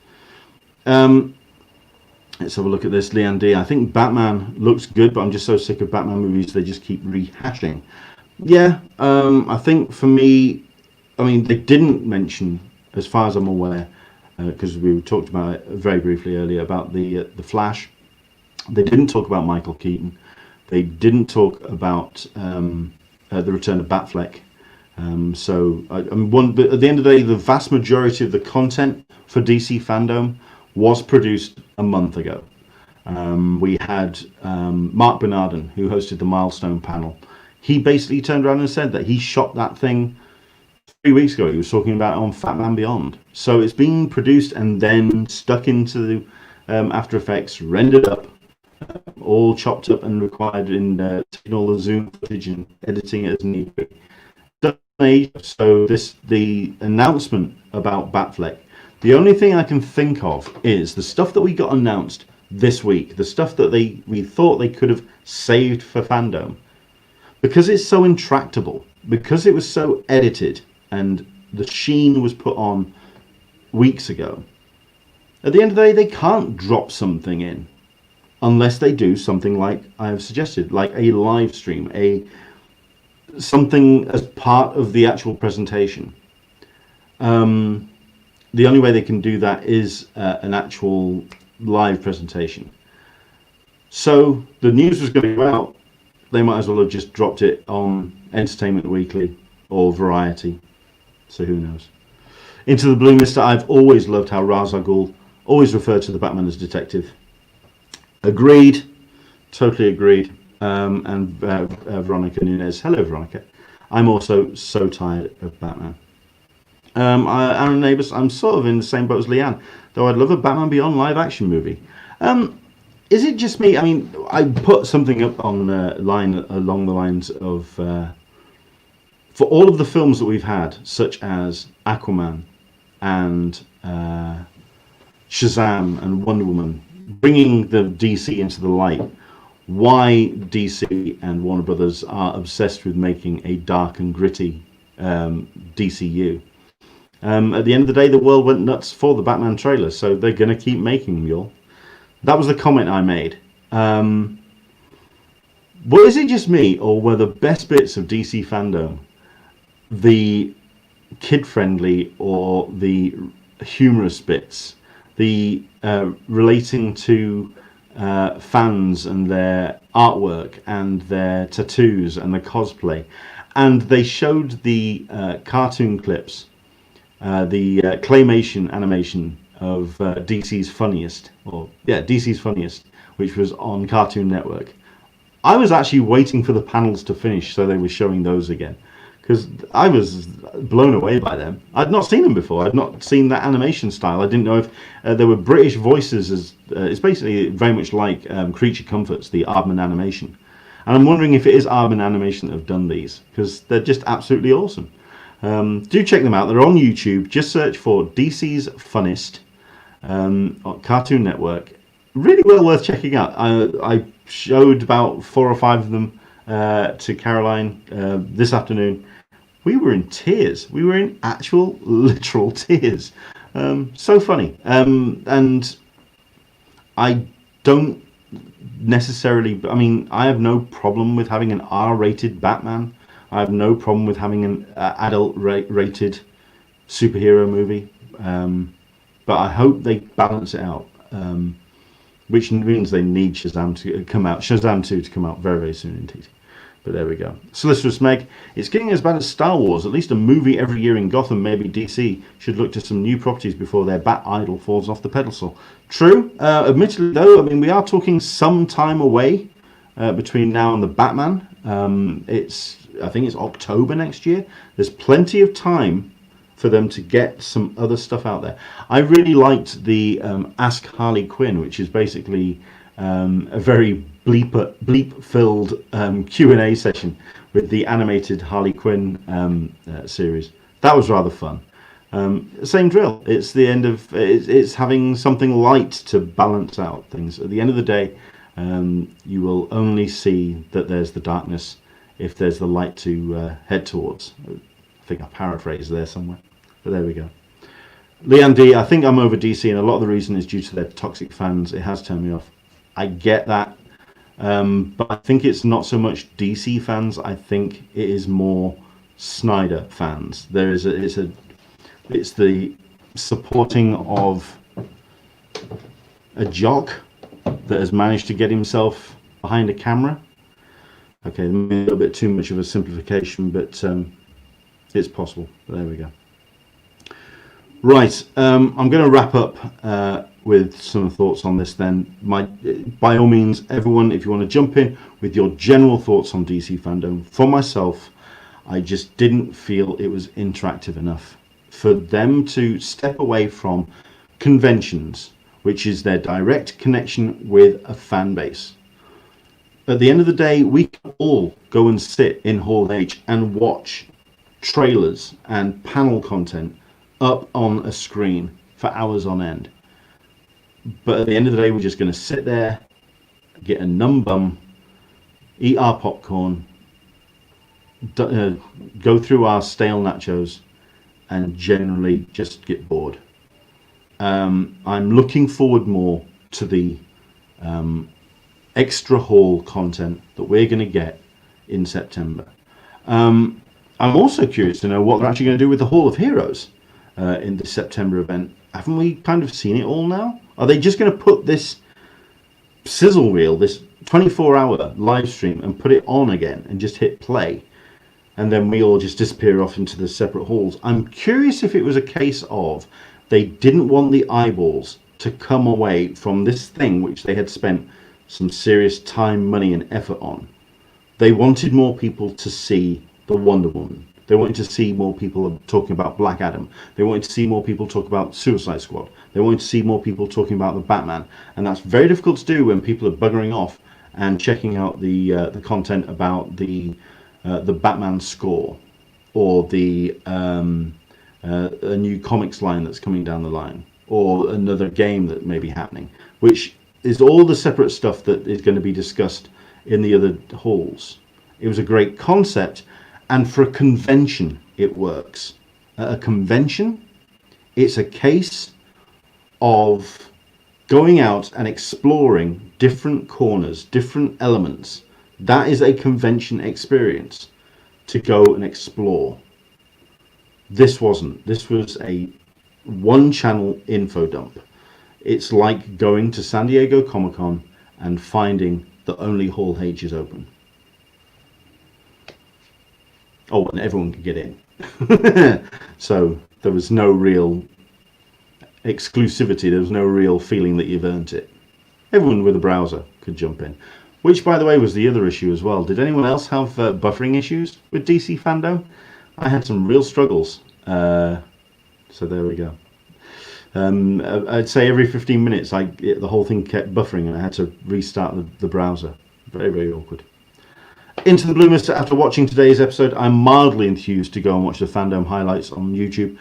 Let's have a look at this. Leon D. I think Batman looks good, but I'm just so sick of Batman movies. They just keep rehashing. Yeah, I think for me, I mean, they didn't mention, as far as I'm aware, because we talked about it very briefly earlier, about the Flash. They didn't talk about Michael Keaton. They didn't talk about the return of Batfleck. So, but at the end of the day, the vast majority of the content for DC fandom was produced a month ago. We had Mark Bernardin, who hosted the Milestone panel. He basically turned around and said that he shot that thing 3 weeks ago. He was talking about it on Fat Man Beyond. So it's been produced and then stuck into the After Effects, rendered up, all chopped up and required in taking all the Zoom footage and editing it as need be. So the announcement about Batfleck, the only thing I can think of is the stuff that we got announced this week, the stuff that we thought they could have saved for fandom, because it's so intractable, because it was so edited and the sheen was put on weeks ago. At the end of the day, they can't drop something in. unless they do something like I have suggested, like a live stream, something as part of the actual presentation. The only way they can do that is an actual live presentation. So the news was going to go out. They might as well have just dropped it on Entertainment Weekly or Variety. So who knows? Into the Blue, Mister. I've always loved how Ra's al Ghul always referred to the Batman as detective. Agreed. Totally agreed. And Veronica Nunez. Hello, Veronica. I'm also so tired of Batman. Aaron Neighbours, I'm sort of in the same boat as Leanne, though I'd love a Batman Beyond live action movie. Is it just me? I mean, I put something up on line along the lines of for all of the films that we've had, such as Aquaman and Shazam and Wonder Woman, bringing the DC into the light, why DC and Warner Brothers are obsessed with making a dark and gritty DCU. At the end of the day, the world went nuts for the Batman trailer, so they're going to keep making them, y'all. That was the comment I made. Was it just me, or were the best bits of DC fandom the kid-friendly or the humorous bits, the relating to fans and their artwork and their tattoos and the cosplay? And they showed the cartoon clips, the claymation animation of DC's Funniest, DC's Funniest, which was on Cartoon Network. I was actually waiting for the panels to finish so they were showing those again, because I was blown away by them. I'd not seen them before. I'd not seen that animation style. I didn't know if there were British voices. It's basically very much like Creature Comforts, the Aardman animation. And I'm wondering if it is Aardman Animation that have done these, because they're just absolutely awesome. Do check them out. They're on YouTube. Just search for DC's Funnest on Cartoon Network. Really well worth checking out. I showed about 4 or 5 of them to Caroline this afternoon. We were in tears. We were in actual literal tears. So funny. And I don't necessarily, I mean, I have no problem with having an R-rated Batman. I have no problem with having an adult rated superhero movie. But I hope they balance it out. Which means they need Shazam to come out. Shazam 2 to come out very, very soon indeed. But there we go. Solicitor's Meg, it's getting as bad as Star Wars. At least a movie every year in Gotham. Maybe DC should look to some new properties before their Bat idol falls off the pedestal. True. Admittedly, though, I mean, we are talking some time away between now and the Batman. I think it's October next year. There's plenty of time for them to get some other stuff out there. I really liked the Ask Harley Quinn, which is basically a very bleep-filled Q&A session with the animated Harley Quinn series. That was rather fun. Same drill. It's the end of it's having something light to balance out things. At the end of the day, you will only see that there's the darkness if there's the light to head towards. I think I paraphrased there somewhere, but there we go. Leanne D, I think I'm over DC, and a lot of the reason is due to their toxic fans. It has turned me off. I get that, but I think it's not so much DC fans. I think it is more Snyder fans. It's the supporting of a jock that has managed to get himself behind a camera. Okay, a little bit too much of a simplification, but it's possible. There we go. Right, I'm going to wrap up with some thoughts on this then. By all means, everyone, if you want to jump in with your general thoughts on DC fandom. For myself, I just didn't feel it was interactive enough for them to step away from conventions, which is their direct connection with a fan base. At the end of the day, we can all go and sit in Hall H and watch trailers and panel content up on a screen for hours on end. But at the end of the day, we're just going to sit there, get a numb bum, eat our popcorn, go through our stale nachos, and generally just get bored. I'm looking forward more to the extra haul content that we're going to get in September. I'm also curious to know what they're actually going to do with the Hall of Heroes in the September event. Haven't we kind of seen it all now? Are they just going to put this sizzle reel, this 24-hour live stream, and put it on again and just hit play? And then we all just disappear off into the separate halls. I'm curious if it was a case of they didn't want the eyeballs to come away from this thing which they had spent some serious time, money and effort on. They wanted more people to see the Wonder Woman. They wanted to see more people talking about Black Adam. They wanted to see more people talk about Suicide Squad. They wanted to see more people talking about the Batman. And that's very difficult to do when people are buggering off and checking out the content about the Batman score, or a new comics line that's coming down the line, or another game that may be happening, which is all the separate stuff that is going to be discussed in the other halls. It was a great concept, and for a convention it works. At a convention, it's a case of going out and exploring different corners, different elements. That is a convention experience, to go and explore. This wasn't. This was a one-channel info dump. It's like going to San Diego Comic-Con and finding that only Hall H is open. Oh, and everyone could get in. So there was no real exclusivity. There was no real feeling that you've earned it. Everyone with a browser could jump in. Which, by the way, was the other issue as well. Did anyone else have buffering issues with DC Fandom? I had some real struggles. So there we go. I'd say every 15 minutes the whole thing kept buffering and I had to restart the browser. Very, very awkward. Into the Blue Mister. After watching today's episode, I'm mildly enthused to go and watch the Fandom highlights on YouTube.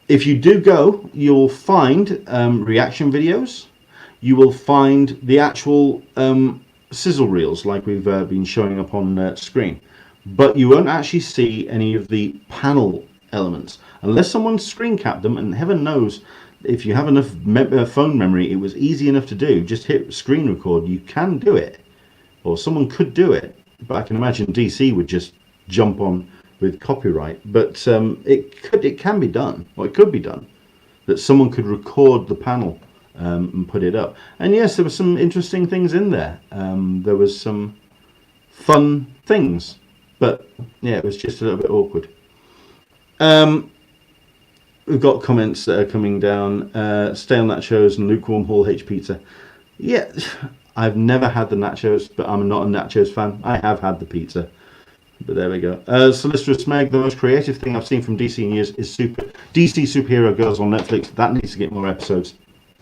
If you do go, you'll find reaction videos. You will find the actual sizzle reels like we've been showing up on screen. But you won't actually see any of the panel elements unless someone screen capped them, and heaven knows if you have enough phone memory, it was easy enough to do. Just hit screen record. You can do it, or someone could do it, but I can imagine DC would just jump on with copyright. But it can be done, or it could be done, that someone could record the panel and put it up. And yes, there were some interesting things in there. There was some fun things, but yeah, it was just a little bit awkward. We've got comments that are coming down. Stale nachos and lukewarm Hall H pizza. Yeah, I've never had the nachos, but I'm not a nachos fan. I have had the pizza, but there we go. Solicitor Meg, the most creative thing I've seen from DC in years is DC Superhero Girls on Netflix. That needs to get more episodes.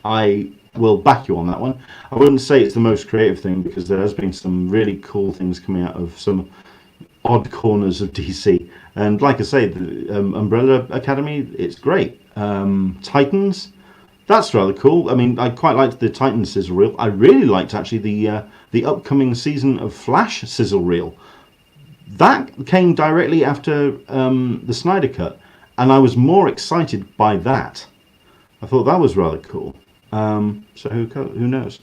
I will back you on that one. I wouldn't say it's the most creative thing, because there has been some really cool things coming out of some odd corners of DC. And like I say, the Umbrella Academy, it's great. Titans, that's rather cool. I mean, I quite liked the Titans sizzle reel. I really liked actually the upcoming season of Flash sizzle reel. That came directly after the Snyder Cut, and I was more excited by that. I thought that was rather cool. So who knows?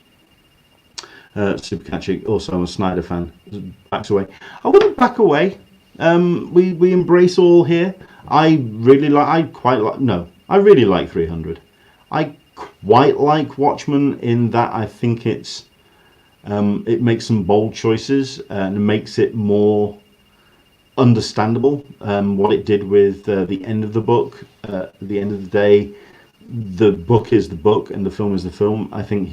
Super Catchy, also I'm a Snyder fan, backs away. I wouldn't back away. We embrace all here. I really like 300. I quite like Watchmen in that I think it makes some bold choices and makes it more understandable. What it did with the end of the book. At the end of the day, the book is the book and the film is the film. I think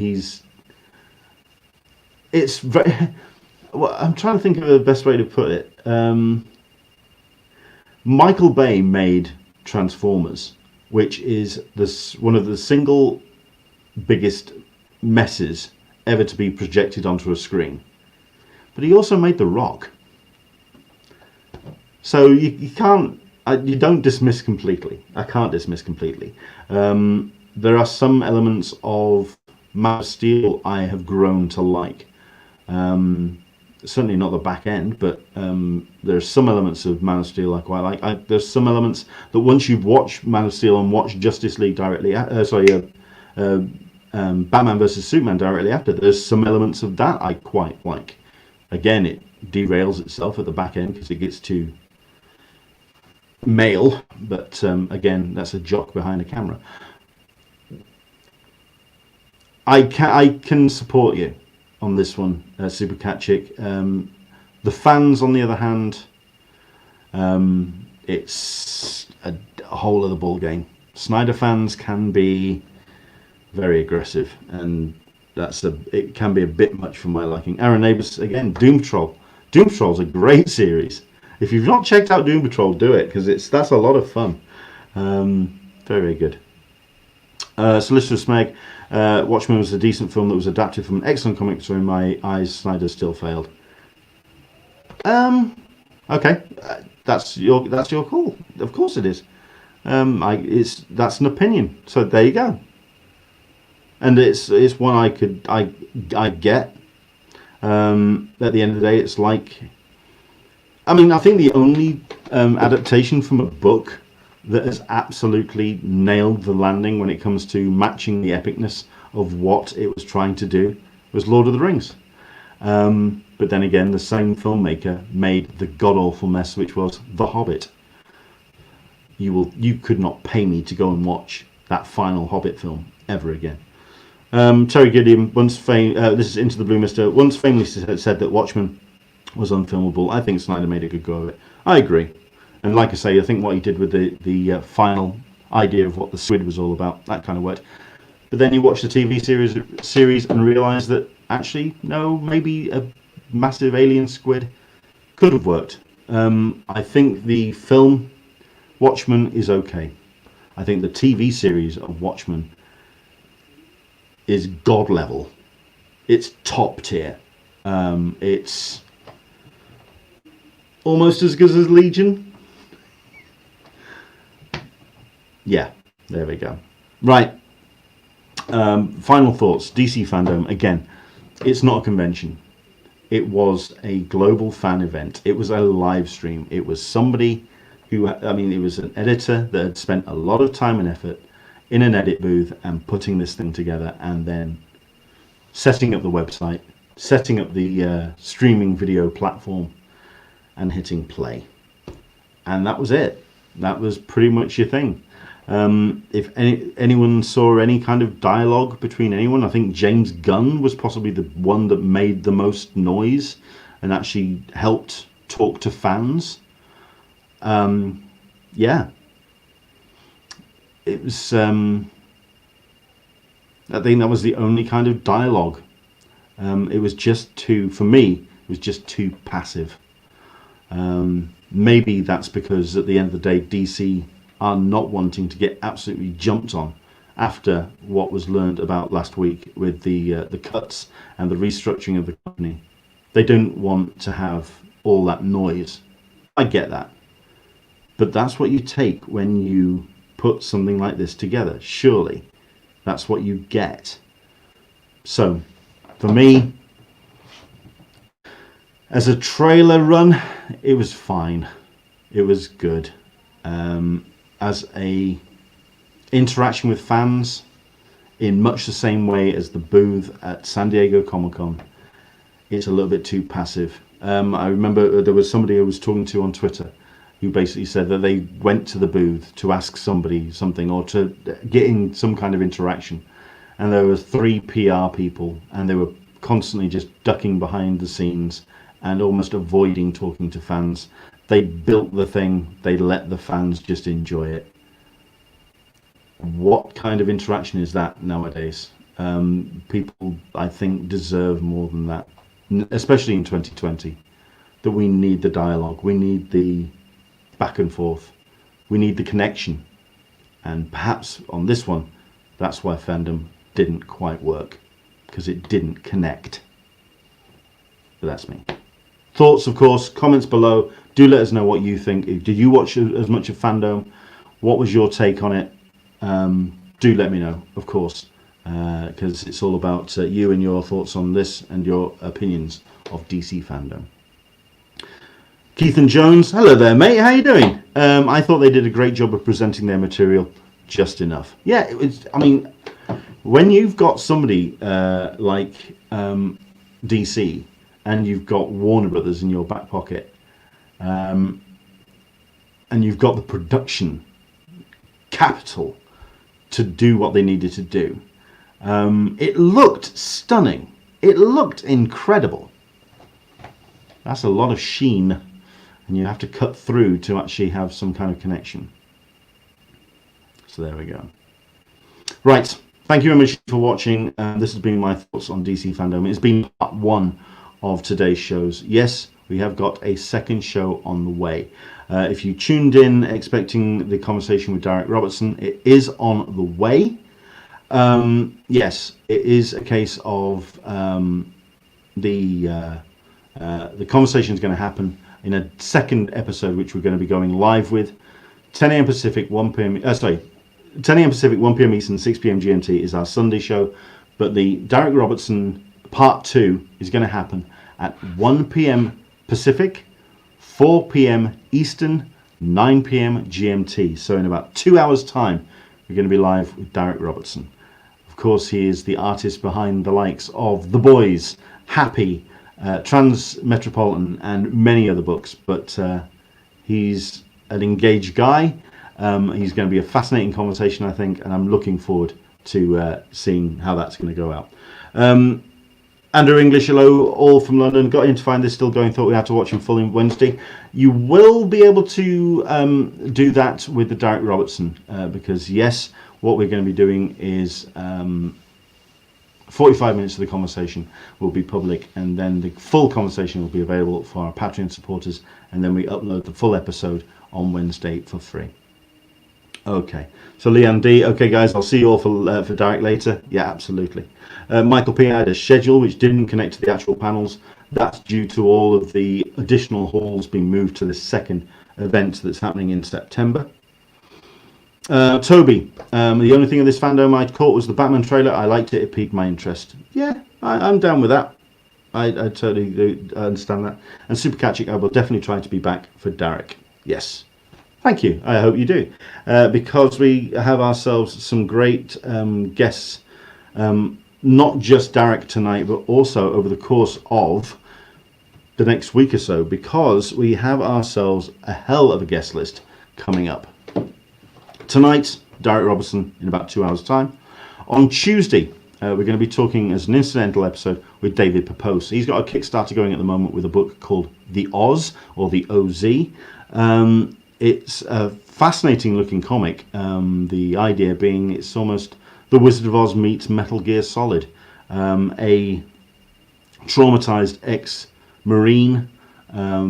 it's very. Well, I'm trying to think of the best way to put it. Michael Bay made Transformers, which is one of the single biggest messes ever to be projected onto a screen. But he also made The Rock. So you can't. You don't dismiss completely. I can't dismiss completely. There are some elements of Man of Steel I have grown to like. Certainly not the back end, but there's some elements of Man of Steel I quite like. There's some elements that once you've watched Man of Steel and watched Justice League directly, Batman versus Superman directly after. There's some elements of that I quite like. Again, it derails itself at the back end because it gets too male, but again, that's a jock behind a camera. I can support you on this one, Super Catchick. The fans, on the other hand, it's a whole other ball game. Snyder fans can be very aggressive, and it can be a bit much for my liking. Aaron Neighbours, again, Doom Patrol. Doom Patrol's a great series. If you've not checked out Doom Patrol, do it, because that's a lot of fun. Very, very good. Solicitor Smeg, Watchmen was a decent film that was adapted from an excellent comic, so in my eyes, Snyder still failed. Okay, that's your call. Of course it is. That's an opinion. So there you go. And it's one I get. At the end of the day, it's like, I mean, I think the only adaptation from a book that has absolutely nailed the landing when it comes to matching the epicness of what it was trying to do was Lord of the Rings. But then again, the same filmmaker made the god-awful mess which was The Hobbit. You could not pay me to go and watch that final Hobbit film ever again. Terry Gideon, this is Into the Blue Mister, once famously said that Watchmen was unfilmable. I think Snyder made a good go of it. I agree. And like I say, I think what he did with the final idea of what the squid was all about, that kind of worked. But then you watch the TV series and realise that actually, no, maybe a massive alien squid could have worked. I think the film Watchmen is okay. I think the TV series of Watchmen is god level. It's top tier. It's almost as good as Legion. Yeah, there we go. Right. Final thoughts. DC Fandom. Again, it's not a convention. It was a global fan event. It was a live stream. It was somebody who, it was an editor that had spent a lot of time and effort in an edit booth and putting this thing together, and then setting up the website, setting up the streaming video platform, and hitting play. And that was it. That was pretty much your thing. If anyone saw any kind of dialogue between anyone, I think James Gunn was possibly the one that made the most noise and actually helped talk to fans. Yeah. It was, I think that was the only kind of dialogue. It was just for me, it was just too passive. Maybe that's because at the end of the day, DC are not wanting to get absolutely jumped on after what was learned about last week with the cuts and the restructuring of the company. They don't want to have all that noise. I get that. But that's what you take when you put something like this together. Surely that's what you get. So for me, as a trailer run, it was fine. It was good. As a interaction with fans, in much the same way as the booth at San Diego Comic-Con, it's a little bit too passive. I remember there was somebody I was talking to on Twitter who basically said that they went to the booth to ask somebody something or to get in some kind of interaction, and there were 3 PR people, and they were constantly just ducking behind the scenes and almost avoiding talking to fans. They built the thing, they let the fans just enjoy it. What kind of interaction is that nowadays? People, I think, deserve more than that, especially in 2020, that we need the dialogue, we need the back and forth, we need the connection. And perhaps on this one, that's why fandom didn't quite work, because it didn't connect. But that's me. Thoughts, of course, comments below. Do let us know what you think. Did you watch as much of Fandom? What was your take on it? Do let me know, of course, because it's all about you and your thoughts on this and your opinions of DC Fandom. Keith and Jones, hello there, mate. How you doing? I thought they did a great job of presenting their material, just enough. Yeah, it was. I mean, when you've got somebody like DC and you've got Warner Brothers in your back pocket, and you've got the production capital to do what they needed to do, it looked stunning. It looked incredible. That's a lot of sheen, and you have to cut through to actually have some kind of connection. So there we go. Right, thank you very much for watching. This has been my thoughts on DC fandom. It's been part one of today's shows. Yes, we have got a second show on the way. If you tuned in expecting the conversation with Darick Robertson, it is on the way. Yes, it is a case of the conversation is going to happen in a second episode, which we're going to be going live with. 10 a.m. Pacific, 1 p.m. 10 a.m. Pacific, 1 p.m. Eastern, 6 p.m. GMT is our Sunday show. But the Darick Robertson Part 2 is going to happen at 1 p.m. Pacific, 4 p.m. Eastern, 9 p.m. GMT. So in about 2 hours' time, we're going to be live with Darick Robertson. Of course, he is the artist behind the likes of The Boys, Happy, Trans-Metropolitan, and many other books. But he's an engaged guy. He's going to be a fascinating conversation, I think, and I'm looking forward to seeing how that's going to go out. Andrew English, hello, all from London. Got in to find this still going. Thought we had to watch him fully Wednesday. You will be able to do that with the Darick Robertson because, yes, what we're going to be doing is 45 minutes of the conversation will be public, and then the full conversation will be available for our Patreon supporters, and then we upload the full episode on Wednesday for free. Okay, so Leanne D. Okay, guys, I'll see you all for Darick later. Yeah, absolutely. Michael P. had a schedule which didn't connect to the actual panels. That's due to all of the additional halls being moved to the second event that's happening in September. Toby, the only thing in this fandom I caught was the Batman trailer. I liked it. It piqued my interest. Yeah, I'm down with that. I totally do understand that. And Super Catchic, I will definitely try to be back for Darick. Yes. Thank you. I hope you do. Because we have ourselves some great guests, not just Darick tonight, but also over the course of the next week or so, because we have ourselves a hell of a guest list coming up. Tonight, Darick Robertson in about 2 hours' time. On Tuesday, we're going to be talking as an incidental episode with David Pepose. He's got a Kickstarter going at the moment with a book called The Oz, or The OZ. It's a fascinating looking comic. The idea being it's almost The Wizard of Oz meets Metal Gear Solid. A traumatized ex-Marine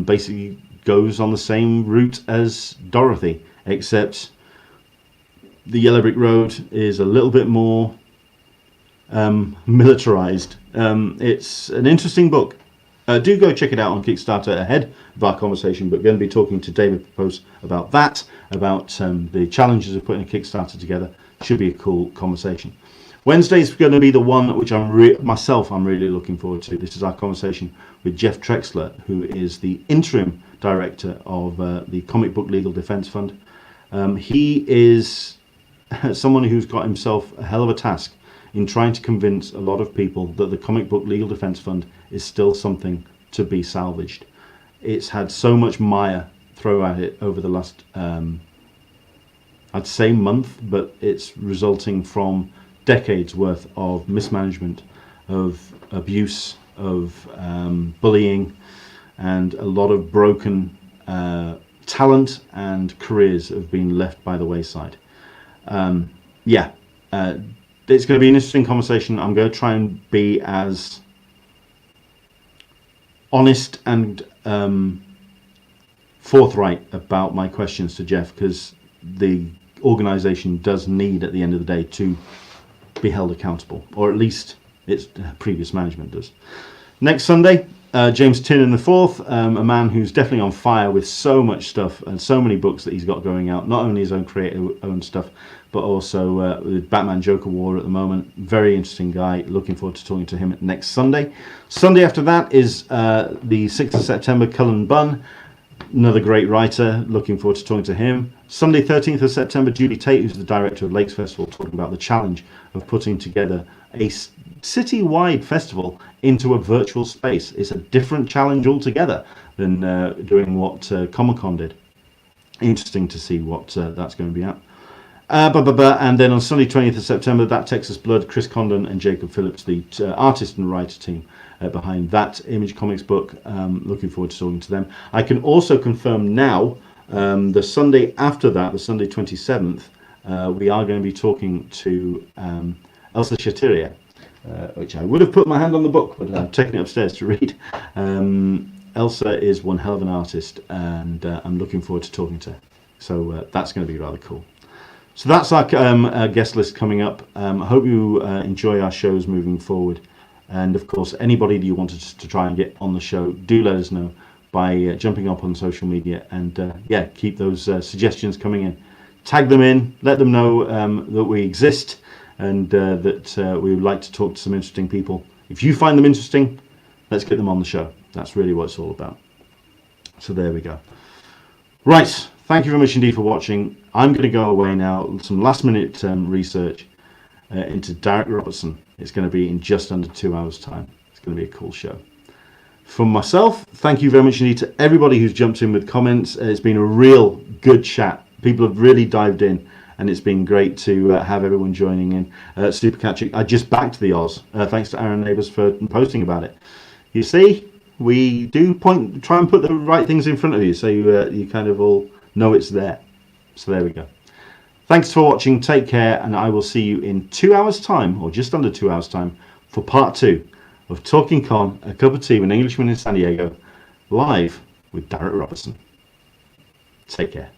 basically goes on the same route as Dorothy, except the Yellow Brick Road is a little bit more militarized. It's an interesting book. Do go check it out on Kickstarter ahead of our conversation, but we're going to be talking to David Pepose about that, about the challenges of putting a Kickstarter together. Should be a cool conversation. Wednesday's going to be the one which I'm really looking forward to. This is our conversation with Jeff Trexler, who is the interim director of the Comic Book Legal Defense Fund. He is someone who's got himself a hell of a task in trying to convince a lot of people that the Comic Book Legal Defense Fund is still something to be salvaged. It's had so much mire thrown at it over the last, I'd say month, but it's resulting from decades worth of mismanagement, of abuse, of bullying, and a lot of broken talent and careers have been left by the wayside. It's going to be an interesting conversation. I'm going to try and be as honest and forthright about my questions to Jeff, because the organization does need, at the end of the day, to be held accountable, or at least its previous management does. Next Sunday, James Tynion IV, a man who's definitely on fire with so much stuff and so many books that he's got going out, not only his own own stuff, but also with Batman Joker War at the moment. Very interesting guy. Looking forward to talking to him next Sunday. Sunday after that is the 6th of September, Cullen Bunn, another great writer. Looking forward to talking to him. Sunday 13th of September, Julie Tate, who's the director of Lakes Festival, talking about the challenge of putting together a city-wide festival into a virtual space. It's a different challenge altogether than doing what Comic-Con did. Interesting to see what that's going to be at. And then on Sunday 20th of September, That Texas Blood, Chris Condon and Jacob Phillips, the artist and writer team behind that Image Comics book. Looking forward to talking to them. I can also confirm now, the Sunday after that, the Sunday 27th, we are going to be talking to Elsa Chatiria, which I would have put my hand on the book, but I've taken it upstairs to read. Elsa is one hell of an artist, and I'm looking forward to talking to her. So that's going to be rather cool. So that's our guest list coming up. I hope you enjoy our shows moving forward. And of course, anybody that you wanted to try and get on the show, do let us know by jumping up on social media. And yeah, keep those suggestions coming in. Tag them in, let them know that we exist, and that we would like to talk to some interesting people. If you find them interesting, let's get them on the show. That's really what it's all about. So there we go. Right. Thank you very much indeed for watching. I'm going to go away now. Some last minute research into Darick Robertson. It's going to be in just under 2 hours time. It's going to be a cool show. For myself, thank you very much indeed to everybody who's jumped in with comments. It's been a real good chat. People have really dived in, and it's been great to have everyone joining in. Super catchy. I just backed the Oz. Thanks to Aaron Neighbours for posting about it. You see, we do try and put the right things in front of you, so you kind of all know it's there. So there we go. Thanks for watching. Take care, and I will see you in 2 hours time, or just under 2 hours time, for part 2 of Talkin Con, a cup of tea with an Englishman in San Diego, live with Darick Robertson. Take care.